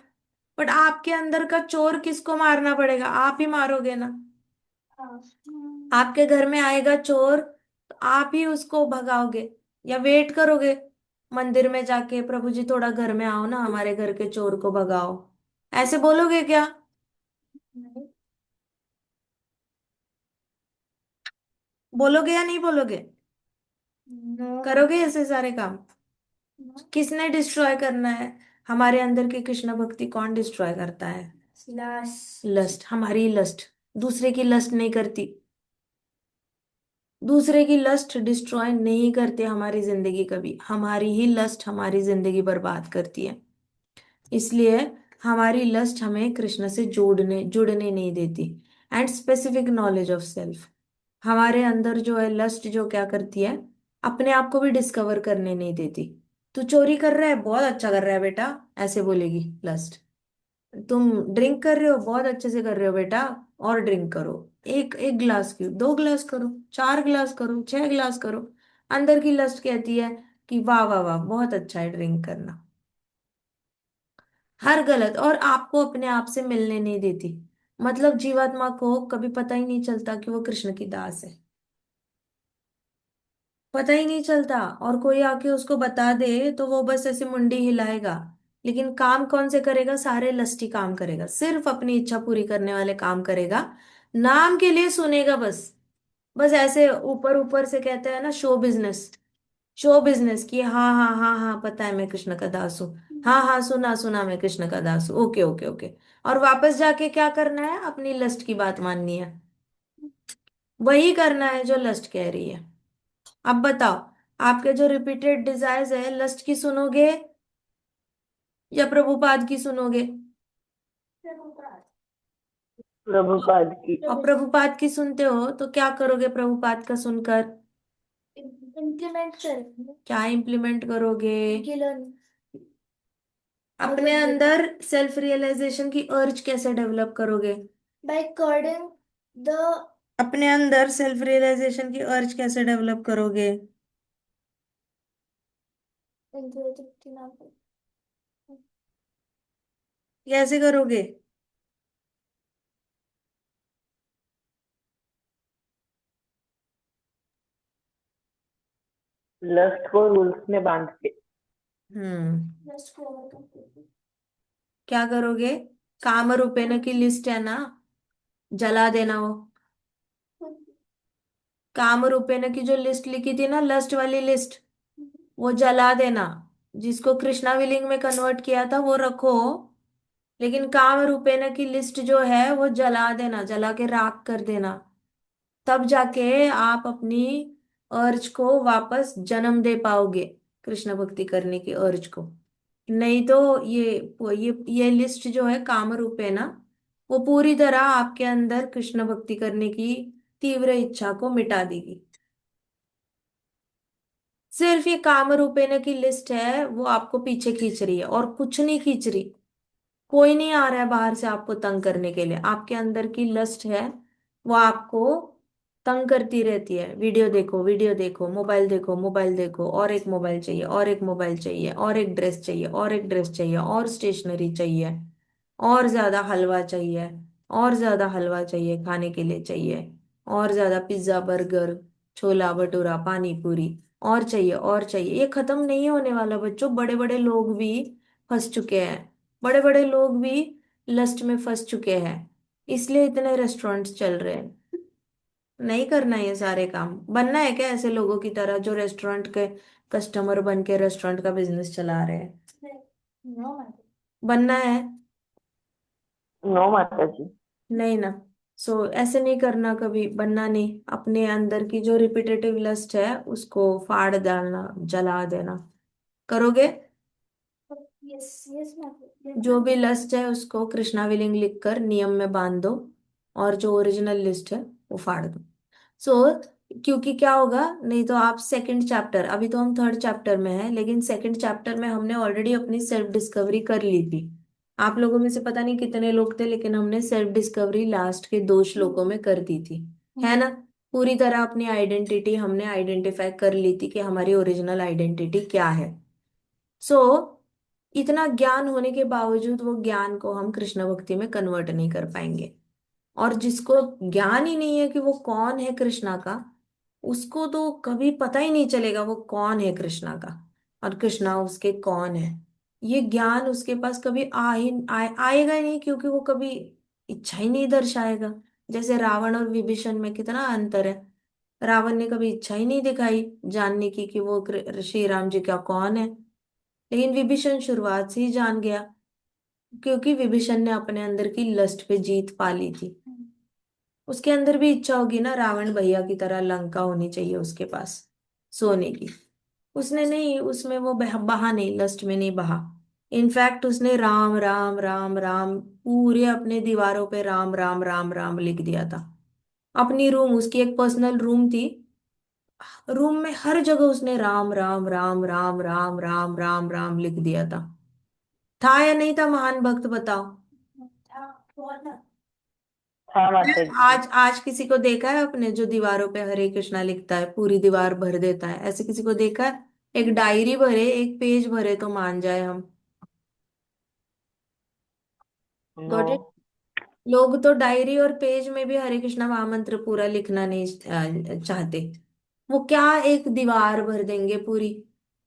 बट आपके अंदर का चोर किसको मारना पड़ेगा? आप ही मारोगे ना। हाँ। आपके घर में आएगा चोर तो आप ही उसको भगाओगे या वेट करोगे मंदिर में जाके, प्रभु जी थोड़ा घर में आओ ना, हमारे घर के चोर को भगाओ, ऐसे बोलोगे क्या? नहीं। बोलोगे या नहीं बोलोगे? नो। करोगे ऐसे सारे काम? किसने डिस्ट्रॉय करना है? हमारे अंदर की कृष्ण भक्ति कौन डिस्ट्रॉय करता है? स्लैश। लस्ट, हमारी लस्ट। दूसरे की लस्ट नहीं करती। दूसरे की लस्ट डिस्ट्रॉय नहीं करते हमारी जिंदगी कभी, हमारी ही लस्ट हमारी जिंदगी बर्बाद करती है। इसलिए हमारी लस्ट हमें कृष्ण से जोड़ने जुड़ने नहीं देती। And specific knowledge of self, हमारे अंदर जो है लस्ट जो क्या करती है, अपने आप को भी डिस्कवर करने नहीं देती। तू चोरी कर रहा है, बहुत अच्छा कर रहा है बेटा, ऐसे बोलेगी लस्ट। तुम ड्रिंक कर रहे हो, बहुत अच्छे से कर रहे हो बेटा, और ड्रिंक करो। एक एक गिलास क्यों, 2 गिलास करो, 4 गिलास करो, 6 गिलास करो। अंदर की लस्ट कहती है कि वाह वाह वाह, बहुत अच्छा है ड्रिंक करना। हर गलत, और आपको अपने आप से मिलने नहीं देती। मतलब जीवात्मा को कभी पता ही नहीं चलता कि वो कृष्ण की दास है, पता ही नहीं चलता। और कोई आके उसको बता दे तो वो बस ऐसे मुंडी हिलाएगा। लेकिन काम कौन से करेगा? सारे लस्टी काम करेगा, सिर्फ अपनी इच्छा पूरी करने वाले काम करेगा। नाम के लिए सुनेगा बस। बस ऐसे ऊपर ऊपर से कहते हैं ना, शो बिजनेस। शो बिजनेस की, हाँ हाँ हाँ हाँ पता है मैं कृष्ण का दास हूँ, हाँ हाँ सुना सुना मैं कृष्ण का दास हूँ, ओके ओके ओके। और वापस जाके क्या करना है? अपनी लस्ट की बात माननी है। वही करना है जो लस्ट कह रही है। अब बताओ, आपके जो रिपीटेड डिजायर्स है, लस्ट की सुनोगे या प्रभुपाद की सुनोगे? प्रभुपाद की। और प्रभुपाद की सुनते हो तो क्या करोगे प्रभुपाद का सुनकर? इम्प्लीमेंट करेंगे। क्या इम्प्लीमेंट करोगे? लर्न अपने अंदर सेल्फ रियलाइजेशन की अर्ज कैसे डेवलप करोगे? बाय अकॉर्डिंग द अपने अंदर सेल्फ रियलाइजेशन की अर्ज कैसे डेवलप करोगे? कैसे करोगे? लस्ट को रूल्स में बांध के। हम्म। क्या करोगे? काम रूपेण की लिस्ट है ना, जला देना वो। काम रूपेण की जो लिस्ट लिखी थी ना, लस्ट वाली लिस्ट, वो जला देना। जिसको कृष्णा विलिंग में कन्वर्ट किया था वो रखो, लेकिन काम रूपेण की लिस्ट जो है वो जला देना, जला के राख कर देना। तब जाके आप अपनी अर्ज को वापस जन्म दे पाओगे, कृष्ण भक्ति करने की अर्ज को। नहीं तो ये लिस्ट जो है काम रूप है ना, वो पूरी तरह आपके अंदर कृष्ण भक्ति करने की तीव्र इच्छा को मिटा देगी। सिर्फ ये काम रूपेण की लिस्ट है, वो आपको पीछे खींच रही है और कुछ नहीं खींच रही। कोई नहीं आ रहा है बाहर से आपको तंग करने के लिए। आपके अंदर की लस्ट है, वो आपको तंग करती रहती है। वीडियो देखो, वीडियो देखो, मोबाइल देखो, मोबाइल देखो, और एक मोबाइल चाहिए, और एक मोबाइल चाहिए, और एक ड्रेस चाहिए, और एक ड्रेस चाहिए, और स्टेशनरी चाहिए, और ज्यादा हलवा चाहिए, और ज्यादा हलवा चाहिए खाने के लिए चाहिए, और ज्यादा पिज्जा, बर्गर, छोला भटूरा, पानी पूरी, और चाहिए और चाहिए। ये खत्म नहीं होने वाला बच्चों। बड़े बड़े लोग भी फंस चुके हैं, बड़े बड़े लोग भी लस्ट में फंस चुके हैं। इसलिए इतने रेस्टोरेंट्स चल रहे हैं। नहीं करना ये सारे काम। बनना है क्या ऐसे लोगों की तरह जो रेस्टोरेंट के कस्टमर बन के रेस्टोरेंट का बिजनेस चला रहे हैं? बनना है? नो माता जी। नहीं ना। सो ऐसे नहीं करना, कभी बनना नहीं। अपने अंदर की जो रिपीटेटिव लस्ट है उसको फाड़ डालना, जला देना। करोगे? यस यस जो भी लिस्ट है उसको कृष्णा विलिंग लिखकर नियम में बांध दो, और जो ओरिजिनल लिस्ट है वो फाड़ दो। सो क्योंकि क्या होगा, नहीं तो आप सेकंड चैप्टर, अभी तो हम थर्ड चैप्टर में हैं, लेकिन सेकंड चैप्टर में हमने ऑलरेडी अपनी सेल्फ डिस्कवरी कर ली थी। आप लोगों में से पता नहीं कितने लोग थे, लेकिन हमने सेल्फ डिस्कवरी लास्ट के 2 श्लोकों में कर दी थी, है ना? पूरी तरह अपनी आइडेंटिटी हमने आइडेंटिफाई कर ली थी कि हमारी ओरिजिनल आइडेंटिटी क्या है। सो इतना ज्ञान होने के बावजूद वो ज्ञान को हम कृष्ण भक्ति में कन्वर्ट नहीं कर पाएंगे। और जिसको ज्ञान ही नहीं है कि वो कौन है कृष्णा का, उसको तो कभी पता ही नहीं चलेगा वो कौन है कृष्णा का, और कृष्णा उसके कौन है। ये ज्ञान उसके पास कभी आएगा ही नहीं, क्योंकि वो कभी इच्छा ही नहीं दर्शाएगा। जैसे रावण और विभीषण में कितना अंतर है। रावण ने कभी इच्छा ही नहीं दिखाई जानने की कि वो श्री राम जी का कौन है, लेकिन विभीषण शुरुआत से ही जान गया, क्योंकि विभीषण ने अपने अंदर की लस्ट पे जीत पा ली थी। उसके अंदर भी इच्छा होगी ना, रावण भैया की तरह लंका होनी चाहिए उसके पास सोने की। उसने नहीं, उसमें वो बहा नहीं, लस्ट में नहीं बहा। इनफैक्ट उसने राम राम राम राम पूरे अपने दीवारों पे राम राम राम राम लिख दिया था। अपनी रूम, उसकी एक पर्सनल रूम थी, रूम में हर जगह उसने राम राम राम राम राम राम राम राम लिख दिया था या नहीं था महान भक्त बताओ? हाँ माता जी। आज आज किसी को देखा है अपने जो दीवारों पे हरे कृष्णा लिखता है, पूरी दीवार भर देता है? ऐसे किसी को देखा है? एक डायरी भरे, एक पेज भरे तो मान जाए हम। नो। Got it? लोग तो डायरी और पेज में भी हरे कृष्णा महामंत्र पूरा लिखना नहीं चाहते। वो क्या एक दीवार भर देंगे पूरी।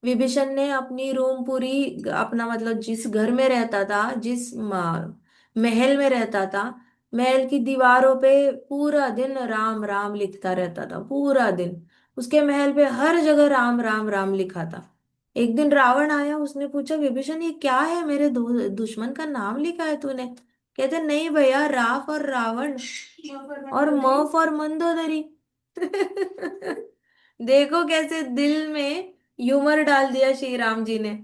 विभीषण ने अपनी रूम पूरी, अपना मतलब जिस घर में रहता था, जिस महल में रहता था, महल की दीवारों पे पूरा दिन राम राम लिखता रहता था, पूरा दिन। उसके महल पे हर जगह राम राम राम लिखा था। एक दिन रावण आया, उसने पूछा विभीषण ये क्या है, मेरे दुश्मन का नाम लिखा है तूने? कहते नहीं भैया, राफ और रावण और म फॉर मंदोदरी। देखो कैसे दिल में ह्यूमर डाल दिया श्री राम जी ने,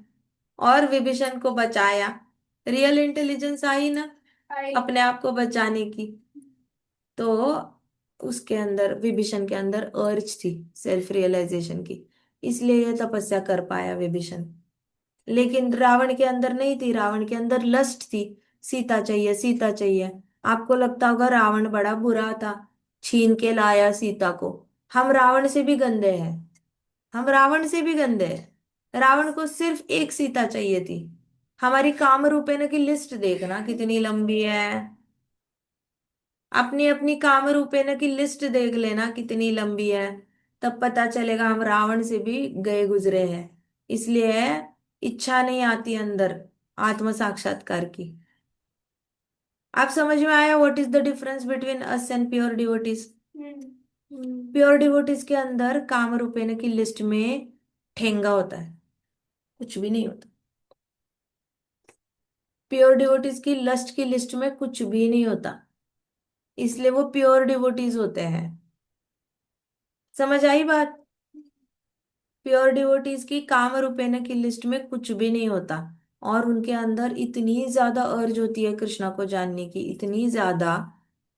और विभीषण को बचाया। रियल इंटेलिजेंस आई ना अपने आप को बचाने की। तो उसके अंदर, विभीषण के अंदर अर्ज थी सेल्फ रियलाइजेशन की, इसलिए ये तपस्या कर पाया विभीषण। लेकिन रावण के अंदर नहीं थी, रावण के अंदर लस्ट थी, सीता चाहिए सीता चाहिए। आपको लगता होगा रावण बड़ा बुरा था, छीन के लाया सीता को। हम रावण से भी गंदे हैं, हम रावण से भी गंदे हैं। रावण को सिर्फ एक सीता चाहिए थी। हमारी काम रूपेण की लिस्ट देखना कितनी लंबी है, अपनी अपनी काम रूपेण की लिस्ट देख लेना कितनी लंबी है, तब पता चलेगा हम रावण से भी गए गुजरे हैं। इसलिए इच्छा नहीं आती अंदर आत्म साक्षात्कार की। आप समझ में आया what is the difference between us and pure devotees? Pure devotees के अंदर काम रूपेण की लिस्ट में ठेंगा होता है, कुछ भी नहीं होता। प्योर डिवोटीज की लस्ट की लिस्ट में कुछ भी नहीं होता, इसलिए वो प्योर डिवोटीज होते हैं। समझ आई बात? प्योर डिवोटीज की काम रूपेण की लिस्ट में कुछ भी नहीं होता, और उनके अंदर इतनी ज्यादा अर्ज होती है कृष्णा को जानने की, इतनी ज्यादा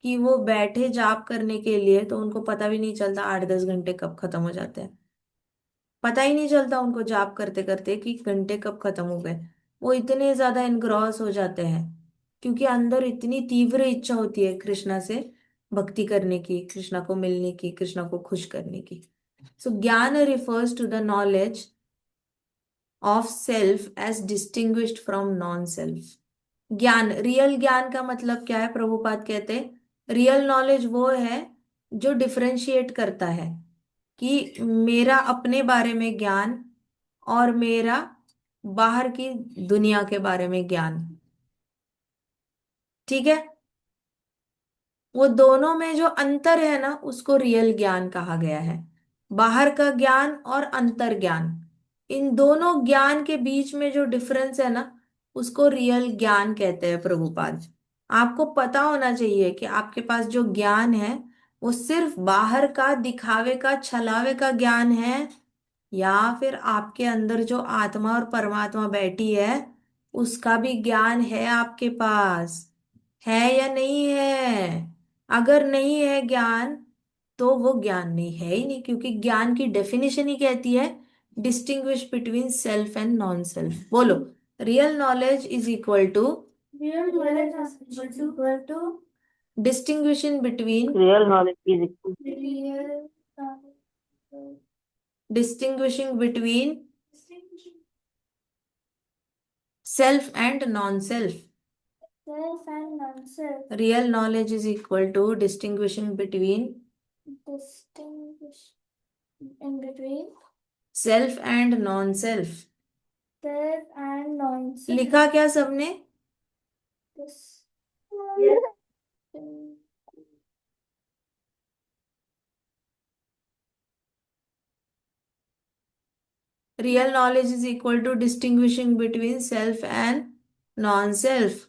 कि वो बैठे जाप करने के लिए तो उनको पता भी नहीं चलता 8-10 घंटे कब खत्म हो जाते हैं। पता ही नहीं चलता उनको जाप करते करते कि घंटे कब खत्म हो गए। वो इतने ज्यादा इनग्रॉस हो जाते हैं, क्योंकि अंदर इतनी तीव्र इच्छा होती है कृष्णा से भक्ति करने की, कृष्णा को मिलने की, कृष्णा को खुश करने की। So gyan refers to the knowledge of self as distinguished from non self. ज्ञान, रियल ज्ञान का मतलब क्या है? प्रभुपाद कहते हैं रियल नॉलेज वो है जो डिफरेंशिएट करता है कि मेरा अपने बारे में ज्ञान और मेरा बाहर की दुनिया के बारे में ज्ञान। ठीक है, वो दोनों में जो अंतर है ना उसको रियल ज्ञान कहा गया है। बाहर का ज्ञान और अंतर ज्ञान, इन दोनों ज्ञान के बीच में जो डिफरेंस है ना उसको रियल ज्ञान कहते हैं प्रभुपाद। आपको पता होना चाहिए कि आपके पास जो ज्ञान है वो सिर्फ बाहर का दिखावे का छलावे का ज्ञान है, या फिर आपके अंदर जो आत्मा और परमात्मा बैठी है उसका भी ज्ञान है आपके पास, है या नहीं है? अगर नहीं है ज्ञान तो वो ज्ञान नहीं है ही नहीं, क्योंकि ज्ञान की डेफिनेशन ही कहती है distinguish between self and non self. बोलो, real knowledge is equal to Real knowledge is equal to distinction between, real knowledge is equal real knowledge. Distinguishing between self and non self. Self and non-self. Real knowledge is equal to distinguishing between Distinguish in between self and non self. self and non-self. लिखा क्या सबने? This. Real knowledge is equal to distinguishing between self and non-self.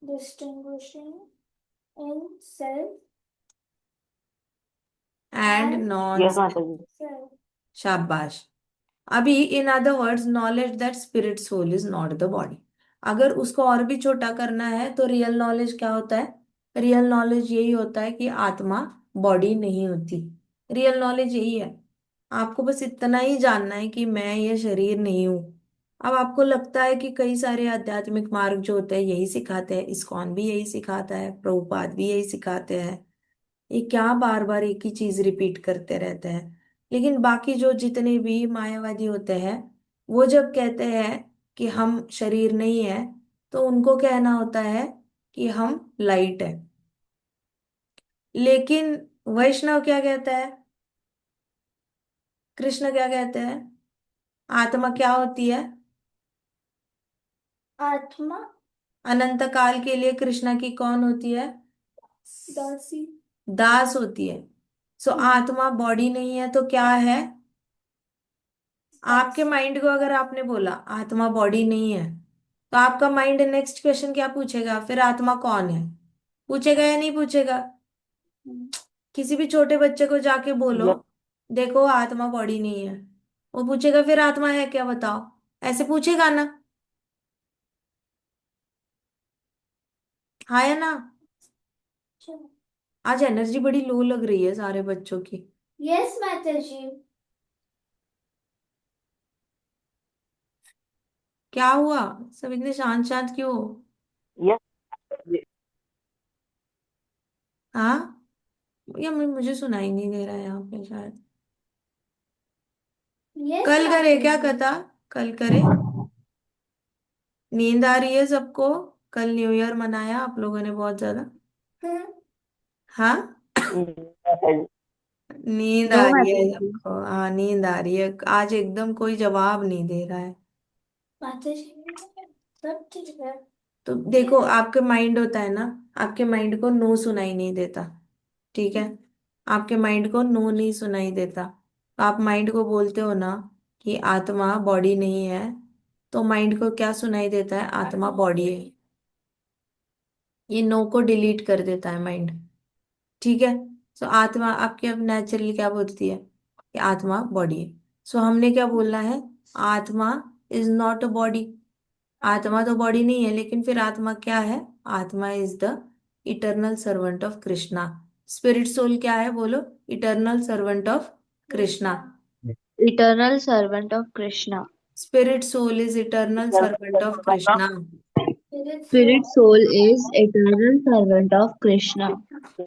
Distinguishing in self And and यह कहाँ non-self. तक self. शाबाश। अभी in other words, knowledge that spirit soul is not the body. अगर उसको और भी छोटा करना है तो रियल नॉलेज क्या होता है? रियल नॉलेज यही होता है कि आत्मा बॉडी नहीं होती। रियल नॉलेज यही है। आपको बस इतना ही जानना है कि मैं ये शरीर नहीं हूं। अब आपको लगता है कि कई सारे आध्यात्मिक मार्ग जो होते हैं यही सिखाते हैं, इस्कॉन भी यही सिखाता है, प्रभुपाद भी यही सिखाते हैं, ये क्या बार बार एक ही चीज रिपीट करते रहते हैं। लेकिन बाकी जो जितने भी मायावादी होते हैं वो जब कहते हैं कि हम शरीर नहीं है तो उनको कहना होता है कि हम लाइट है। लेकिन वैष्णव क्या कहता है, कृष्ण क्या कहते हैं? आत्मा क्या होती है? आत्मा अनंत काल के लिए कृष्णा की कौन होती है? दासी. दास होती है। सो आत्मा बॉडी नहीं है तो क्या है? आपके माइंड को अगर आपने बोला आत्मा बॉडी नहीं है तो आपका माइंड नेक्स्ट क्वेश्चन क्या पूछेगा? फिर आत्मा कौन है? पूछेगा या नहीं पूछेगा? किसी भी छोटे बच्चे को जाके बोलो यह देखो आत्मा बॉडी नहीं है, वो पूछेगा फिर आत्मा है क्या बताओ? ऐसे पूछेगा ना? हाँ या ना? आज एनर्जी बड़ी लो लग रही है सारे बच्चों की। Yes, Mataji. क्या हुआ? सब इतने शांत शांत क्यों हो? यस। हाँ, या मुझे सुनाई नहीं दे रहा है यहाँ पे शायद। Yes, कल करे क्या Mataji. कथा? कल करे? नींद आ रही है सबको? कल न्यू ईयर मनाया आप लोगों ने बहुत ज्यादा। हाँ, नींद नो आ रही है माताजी। सबको? हाँ, नींद आ रही है। आज एकदम कोई जवाब नहीं दे रहा है। Mataji. सब ठीक है. तो देखो, आपके माइंड होता है ना, आपके माइंड को नो सुनाई नहीं देता। ठीक है, आपके माइंड को नो नहीं सुनाई देता। तो आप माइंड को बोलते हो ना कि आत्मा बॉडी नहीं है, तो माइंड को क्या सुनाई देता है? आत्मा बॉडी है। ये नो को डिलीट कर देता है माइंड। ठीक है। सो आत्मा आपकी अब नेचुरली क्या बोलती है कि आत्मा बॉडी है। सो हमने क्या बोलना है? Atma is not a body. आत्मा तो बॉडी नहीं है, लेकिन फिर आत्मा क्या है? Atma is the eternal servant of Krishna. Spirit soul क्या है? बोलो। Eternal servant of Krishna. Eternal servant of Krishna. Spirit soul is eternal servant of Krishna. Spirit Spirit soul. soul is eternal servant of Krishna.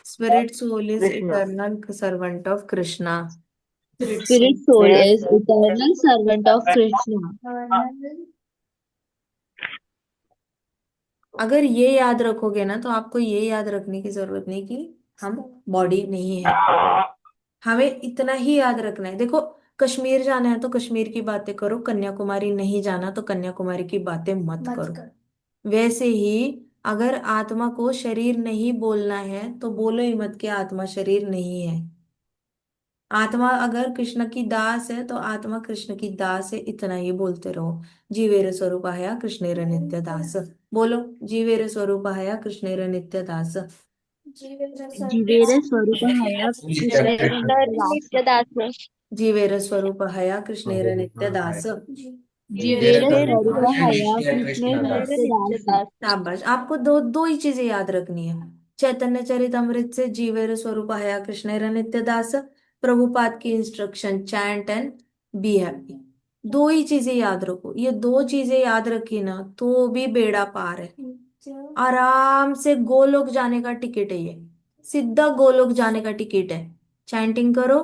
Spirit soul is Krishna. Eternal servant of Krishna. Spirit soul is eternal servant of Krishna. अगर ये याद रखोगे ना, तो आपको ये याद रखने की जरूरत नहीं कि हम बॉडी नहीं है। हमें इतना ही याद रखना है। देखो, कश्मीर जाना है तो कश्मीर की बातें करो, कन्याकुमारी नहीं जाना तो कन्याकुमारी की बातें मत करो। वैसे ही अगर आत्मा को शरीर नहीं बोलना है तो बोलो ही मत कि आत्मा शरीर नहीं है। आत्मा अगर कृष्ण की दास है तो आत्मा कृष्ण की दास है, इतना ही बोलते रहो। जीवेर स्वरूपाया कृष्णेर नित्य दास। बोलो, जीवेर स्वरूपाया कृष्णेर नित्य दास। Jivere Swarupahaya Krishna Nityadasa. जीवेर स्वरूपाया कृष्णेर नित्य दास। Jivere Swarupahaya Krishna Nityadasa. शाबाश। आपको दो दो ही चीजें याद रखनी है। चैतन्य चरितमृत से जीवेर स्वरूप हया कृष्ण नित्य दास। प्रभुपाद की instruction, chant and be happy. दो ही चीजें याद रखो। ये दो चीजें याद रखी ना तो भी बेड़ा पार है। आराम से गोलोक जाने का टिकट है ये। सीधा गोलोक जाने का टिकट है। चैंटिंग करो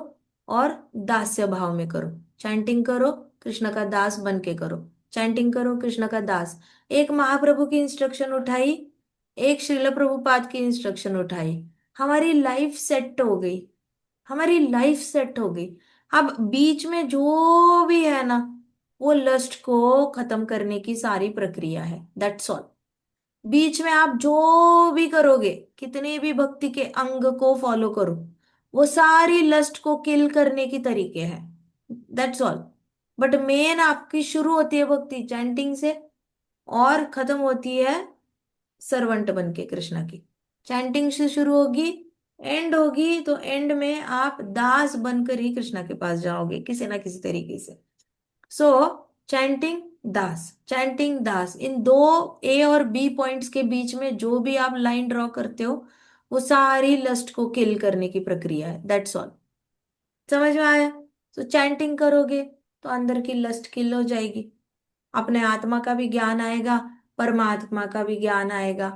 और दास्य भाव में करो। चैंटिंग करो, कृष्ण का दास बन के करो। चैंटिंग करो, कृष्ण का दास। एक महाप्रभु की इंस्ट्रक्शन उठाई, एक श्रील प्रभुपाद की इंस्ट्रक्शन उठाई, हमारी लाइफ सेट हो गई। हमारी लाइफ सेट हो गई। अब बीच में जो भी है ना, वो लस्ट को खत्म करने की सारी प्रक्रिया है। That's all. बीच में आप जो भी करोगे, कितने भी भक्ति के अंग को फॉलो करो, वो सारी लस्ट को किल करने की तरीके हैं। That's all. बट मेन आपकी शुरू होती है भक्ति चैंटिंग से और खत्म होती है सर्वंट बन के कृष्णा की। चैंटिंग से शुरू होगी, एंड होगी, तो एंड में आप दास बनकर ही कृष्णा के पास जाओगे किसी ना किसी तरीके से। सो चैंटिंग दास, चैंटिंग दास, इन दो ए और बी पॉइंट्स के बीच में जो भी आप लाइन ड्रॉ करते हो, वो सारी लस्ट को किल करने की प्रक्रिया है। That's all. समझ में आया? तो चैंटिंग करोगे तो अंदर की लस्ट किल हो जाएगी, अपने आत्मा का भी ज्ञान आएगा, परमात्मा का भी ज्ञान आएगा।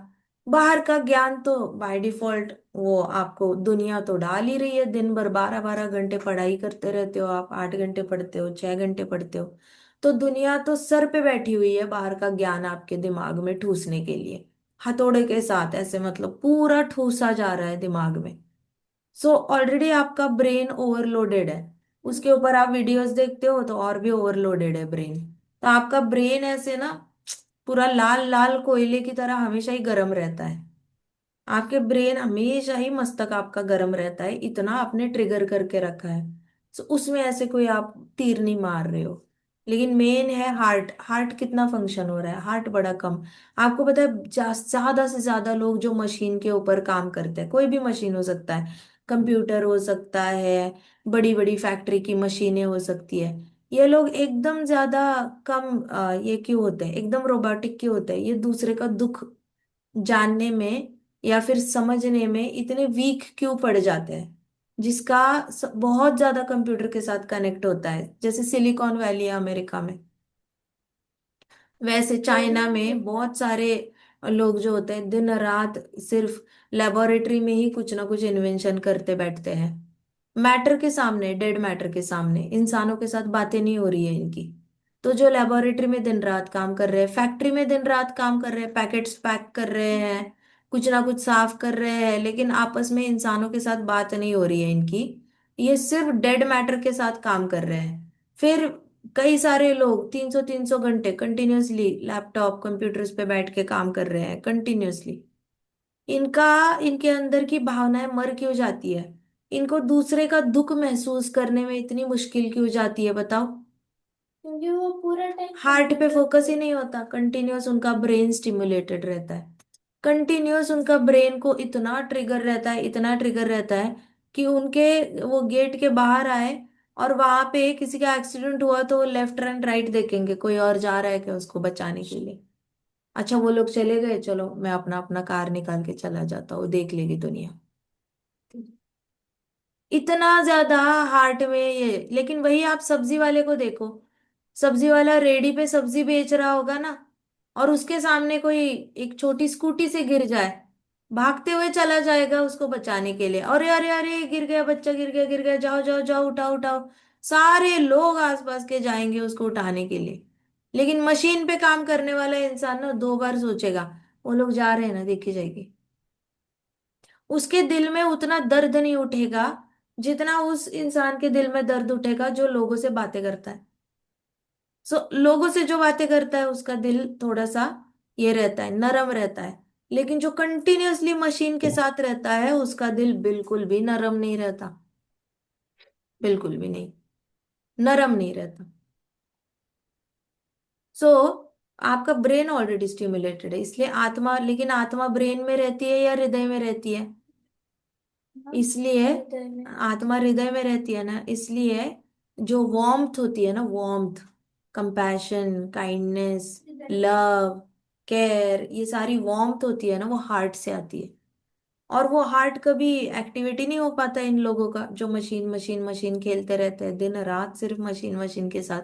बाहर का ज्ञान तो बाय डिफॉल्ट वो आपको दुनिया तो डाल ही रही है। दिन भर 12-12 घंटे पढ़ाई करते रहते हो आप, 8 घंटे पढ़ते हो, 6 घंटे पढ़ते हो, तो दुनिया तो सर पे बैठी हुई है बाहर का ज्ञान आपके दिमाग में ठूसने के लिए। हथौड़े के साथ ऐसे, मतलब पूरा ठूसा जा रहा है दिमाग में। सो ऑलरेडी आपका ब्रेन ओवरलोडेड है। उसके ऊपर आप वीडियोस देखते हो तो और भी ओवरलोडेड है ब्रेन। तो आपका ब्रेन ऐसे ना पूरा लाल लाल कोयले की तरह हमेशा ही गर्म रहता है। आपके ब्रेन हमेशा ही मस्तक आपका गर्म रहता है, इतना आपने ट्रिगर करके रखा है। तो उसमें ऐसे कोई आप तीर नहीं मार रहे हो। लेकिन मेन है हार्ट। हार्ट कितना फंक्शन हो रहा है? हार्ट बड़ा कम। आपको पता है ज्यादा से ज्यादा लोग जो मशीन के ऊपर काम करते हैं, कोई भी मशीन हो सकता है, कंप्यूटर हो सकता है, बड़ी बड़ी फैक्ट्री की मशीनें हो सकती है, ये लोग एकदम ज्यादा कम ये क्यों होते हैं? एकदम रोबोटिक क्यों होते हैं? ये दूसरे का दुख जानने में या फिर समझने में इतने वीक क्यों पड़ जाते हैं, जिसका बहुत ज्यादा कंप्यूटर के साथ कनेक्ट होता है, जैसे सिलिकॉन वैली है अमेरिका में, वैसे चाइना में बहुत सारे लोग जो होते हैं दिन रात सिर्फ लेबोरेटरी में ही कुछ ना कुछ इन्वेंशन करते बैठते हैं। मैटर के सामने, डेड मैटर के सामने इंसानों के साथ बातें नहीं हो रही है इनकी। तो जो लेबोरेटरी में दिन रात काम कर रहे हैं, फैक्ट्री में दिन रात काम कर रहे हैं, पैकेट्स पैक कर रहे हैं, कुछ ना कुछ साफ कर रहे हैं, लेकिन आपस में इंसानों के साथ बात नहीं हो रही है इनकी। ये सिर्फ डेड मैटर के साथ काम कर रहे हैं। फिर कई सारे लोग 300 घंटे कंटिन्यूअसली लैपटॉप कंप्यूटर्स पे बैठ के काम कर रहे हैं कंटिन्यूअसली। इनका इनके अंदर की भावनाएं मर क्यों जाती है? इनको दूसरे का दुख महसूस करने में इतनी मुश्किल क्यों जाती है, बताओ? क्योंकि वो पूरा टाइम हार्ट पे फोकस ही नहीं होता, कंटिन्यूअस उनका ब्रेन स्टिमुलेटेड रहता है। कंटिन्यूअस उनका ब्रेन को इतना ट्रिगर रहता है, इतना ट्रिगर रहता है कि उनके वो गेट के बाहर आए और वहां पे किसी का एक्सीडेंट हुआ तो वो लेफ्ट एंड राइट देखेंगे कोई और जा रहा है क्या उसको बचाने के लिए। अच्छा वो लोग चले गए, चलो मैं अपना अपना कार निकाल के चला जाता हूँ, देख लेगी दुनिया। इतना ज्यादा हार्ट में ये। लेकिन वही आप सब्जी वाले को देखो, सब्जी वाला रेडी पे सब्जी बेच रहा होगा ना, और उसके सामने कोई एक छोटी स्कूटी से गिर जाए, भागते हुए चला जाएगा उसको बचाने के लिए, अरे अरे अरे गिर गया बच्चा, गिर गया गिर गया, जाओ जाओ जाओ उठाओ उठाओ। सारे लोग आसपास के जाएंगे उसको उठाने के लिए। लेकिन मशीन पे काम करने वाला इंसान ना 2 बार सोचेगा, वो लोग जा रहे हैं ना, देखी जाएगी। उसके दिल में उतना दर्द नहीं उठेगा जितना उस इंसान के दिल में दर्द उठेगा जो लोगों से बातें करता है। सो लोगों से जो बातें करता है उसका दिल थोड़ा सा ये रहता है, नरम रहता है। लेकिन जो कंटिन्यूअसली मशीन के साथ रहता है उसका दिल बिल्कुल भी नरम नहीं रहता, बिल्कुल भी नहीं, नरम नहीं रहता। सो आपका ब्रेन ऑलरेडी स्टिमुलेटेड है, इसलिए आत्मा, लेकिन आत्मा ब्रेन में रहती है या हृदय में रहती है? इसलिए हृदय में। आत्मा हृदय में रहती है ना, इसलिए जो वार्मथ होती है ना, warmth, compassion, kindness, love, care, ये सारी वार्मथ होती है ना, वो हार्ट से आती है। और वो हार्ट कभी एक्टिविटी नहीं हो पाता इन लोगों का जो मशीन मशीन मशीन खेलते रहते हैं दिन रात सिर्फ मशीन मशीन के साथ।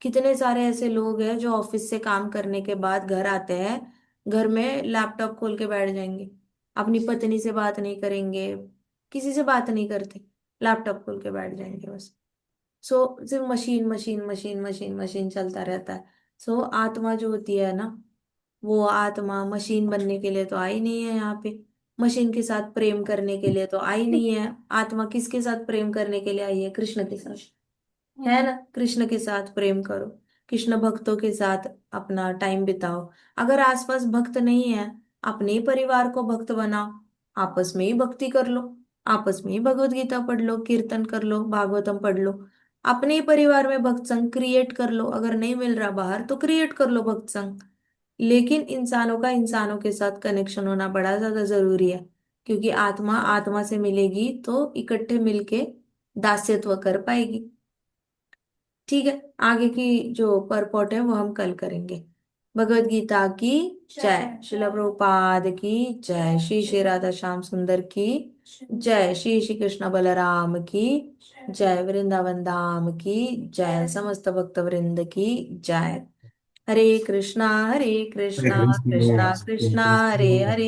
कितने सारे ऐसे लोग हैं जो ऑफिस से काम करने के बाद घर आते हैं, घर में लैपटॉप खोल के बैठ जाएंगे, अपनी पत्नी से बात नहीं करेंगे, किसी से बात नहीं करते, लैपटॉप खोल के बैठ जाएंगे बस। सो सिर्फ machine machine machine machine machine चलता रहता है। सो आत्मा जो होती है ना, वो आत्मा मशीन बनने के लिए तो आई नहीं है यहाँ पे, मशीन के साथ प्रेम करने के लिए तो आई नहीं है। आत्मा किसके साथ प्रेम करने के लिए आई है? कृष्ण के साथ, है ना? कृष्ण के साथ प्रेम करो, कृष्ण भक्तों के साथ अपना टाइम बिताओ। अगर आसपास भक्त नहीं है, अपने ही परिवार को भक्त बनाओ, आपस में ही भक्ति कर लो, आपस में ही भगवत गीता पढ़ लो, कीर्तन कर लो, भागवतम पढ़ लो। अपने ही परिवार में भक्त संग क्रिएट कर लो, अगर नहीं मिल रहा बाहर तो क्रिएट कर लो भक्त संग। लेकिन इंसानों का इंसानों के साथ कनेक्शन होना बड़ा ज्यादा जरूरी है, क्योंकि आत्मा आत्मा से मिलेगी तो इकट्ठे मिलके दास्यत्व कर पाएगी। ठीक है, आगे की जो परपॉट है वो हम कल करेंगे। भगवत गीता की जय, श्रील प्रभुपाद की जय, श्री श्री राधा श्याम सुंदर की जय, श्री श्री कृष्ण बलराम की जय, वृंदावन धाम की जय, समस्त भक्त वृंद की जय। हरे हरे कृष्णा कृष्ण कृष्णा हरे कृष्णा हरे कृष्ण हरे, हरे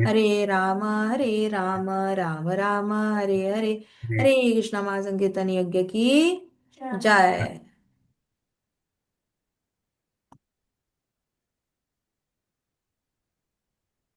हरे राम राम राम हरे हरे। हरे हरे कृष्णा महासंकीर्तन यज्ञ की जय।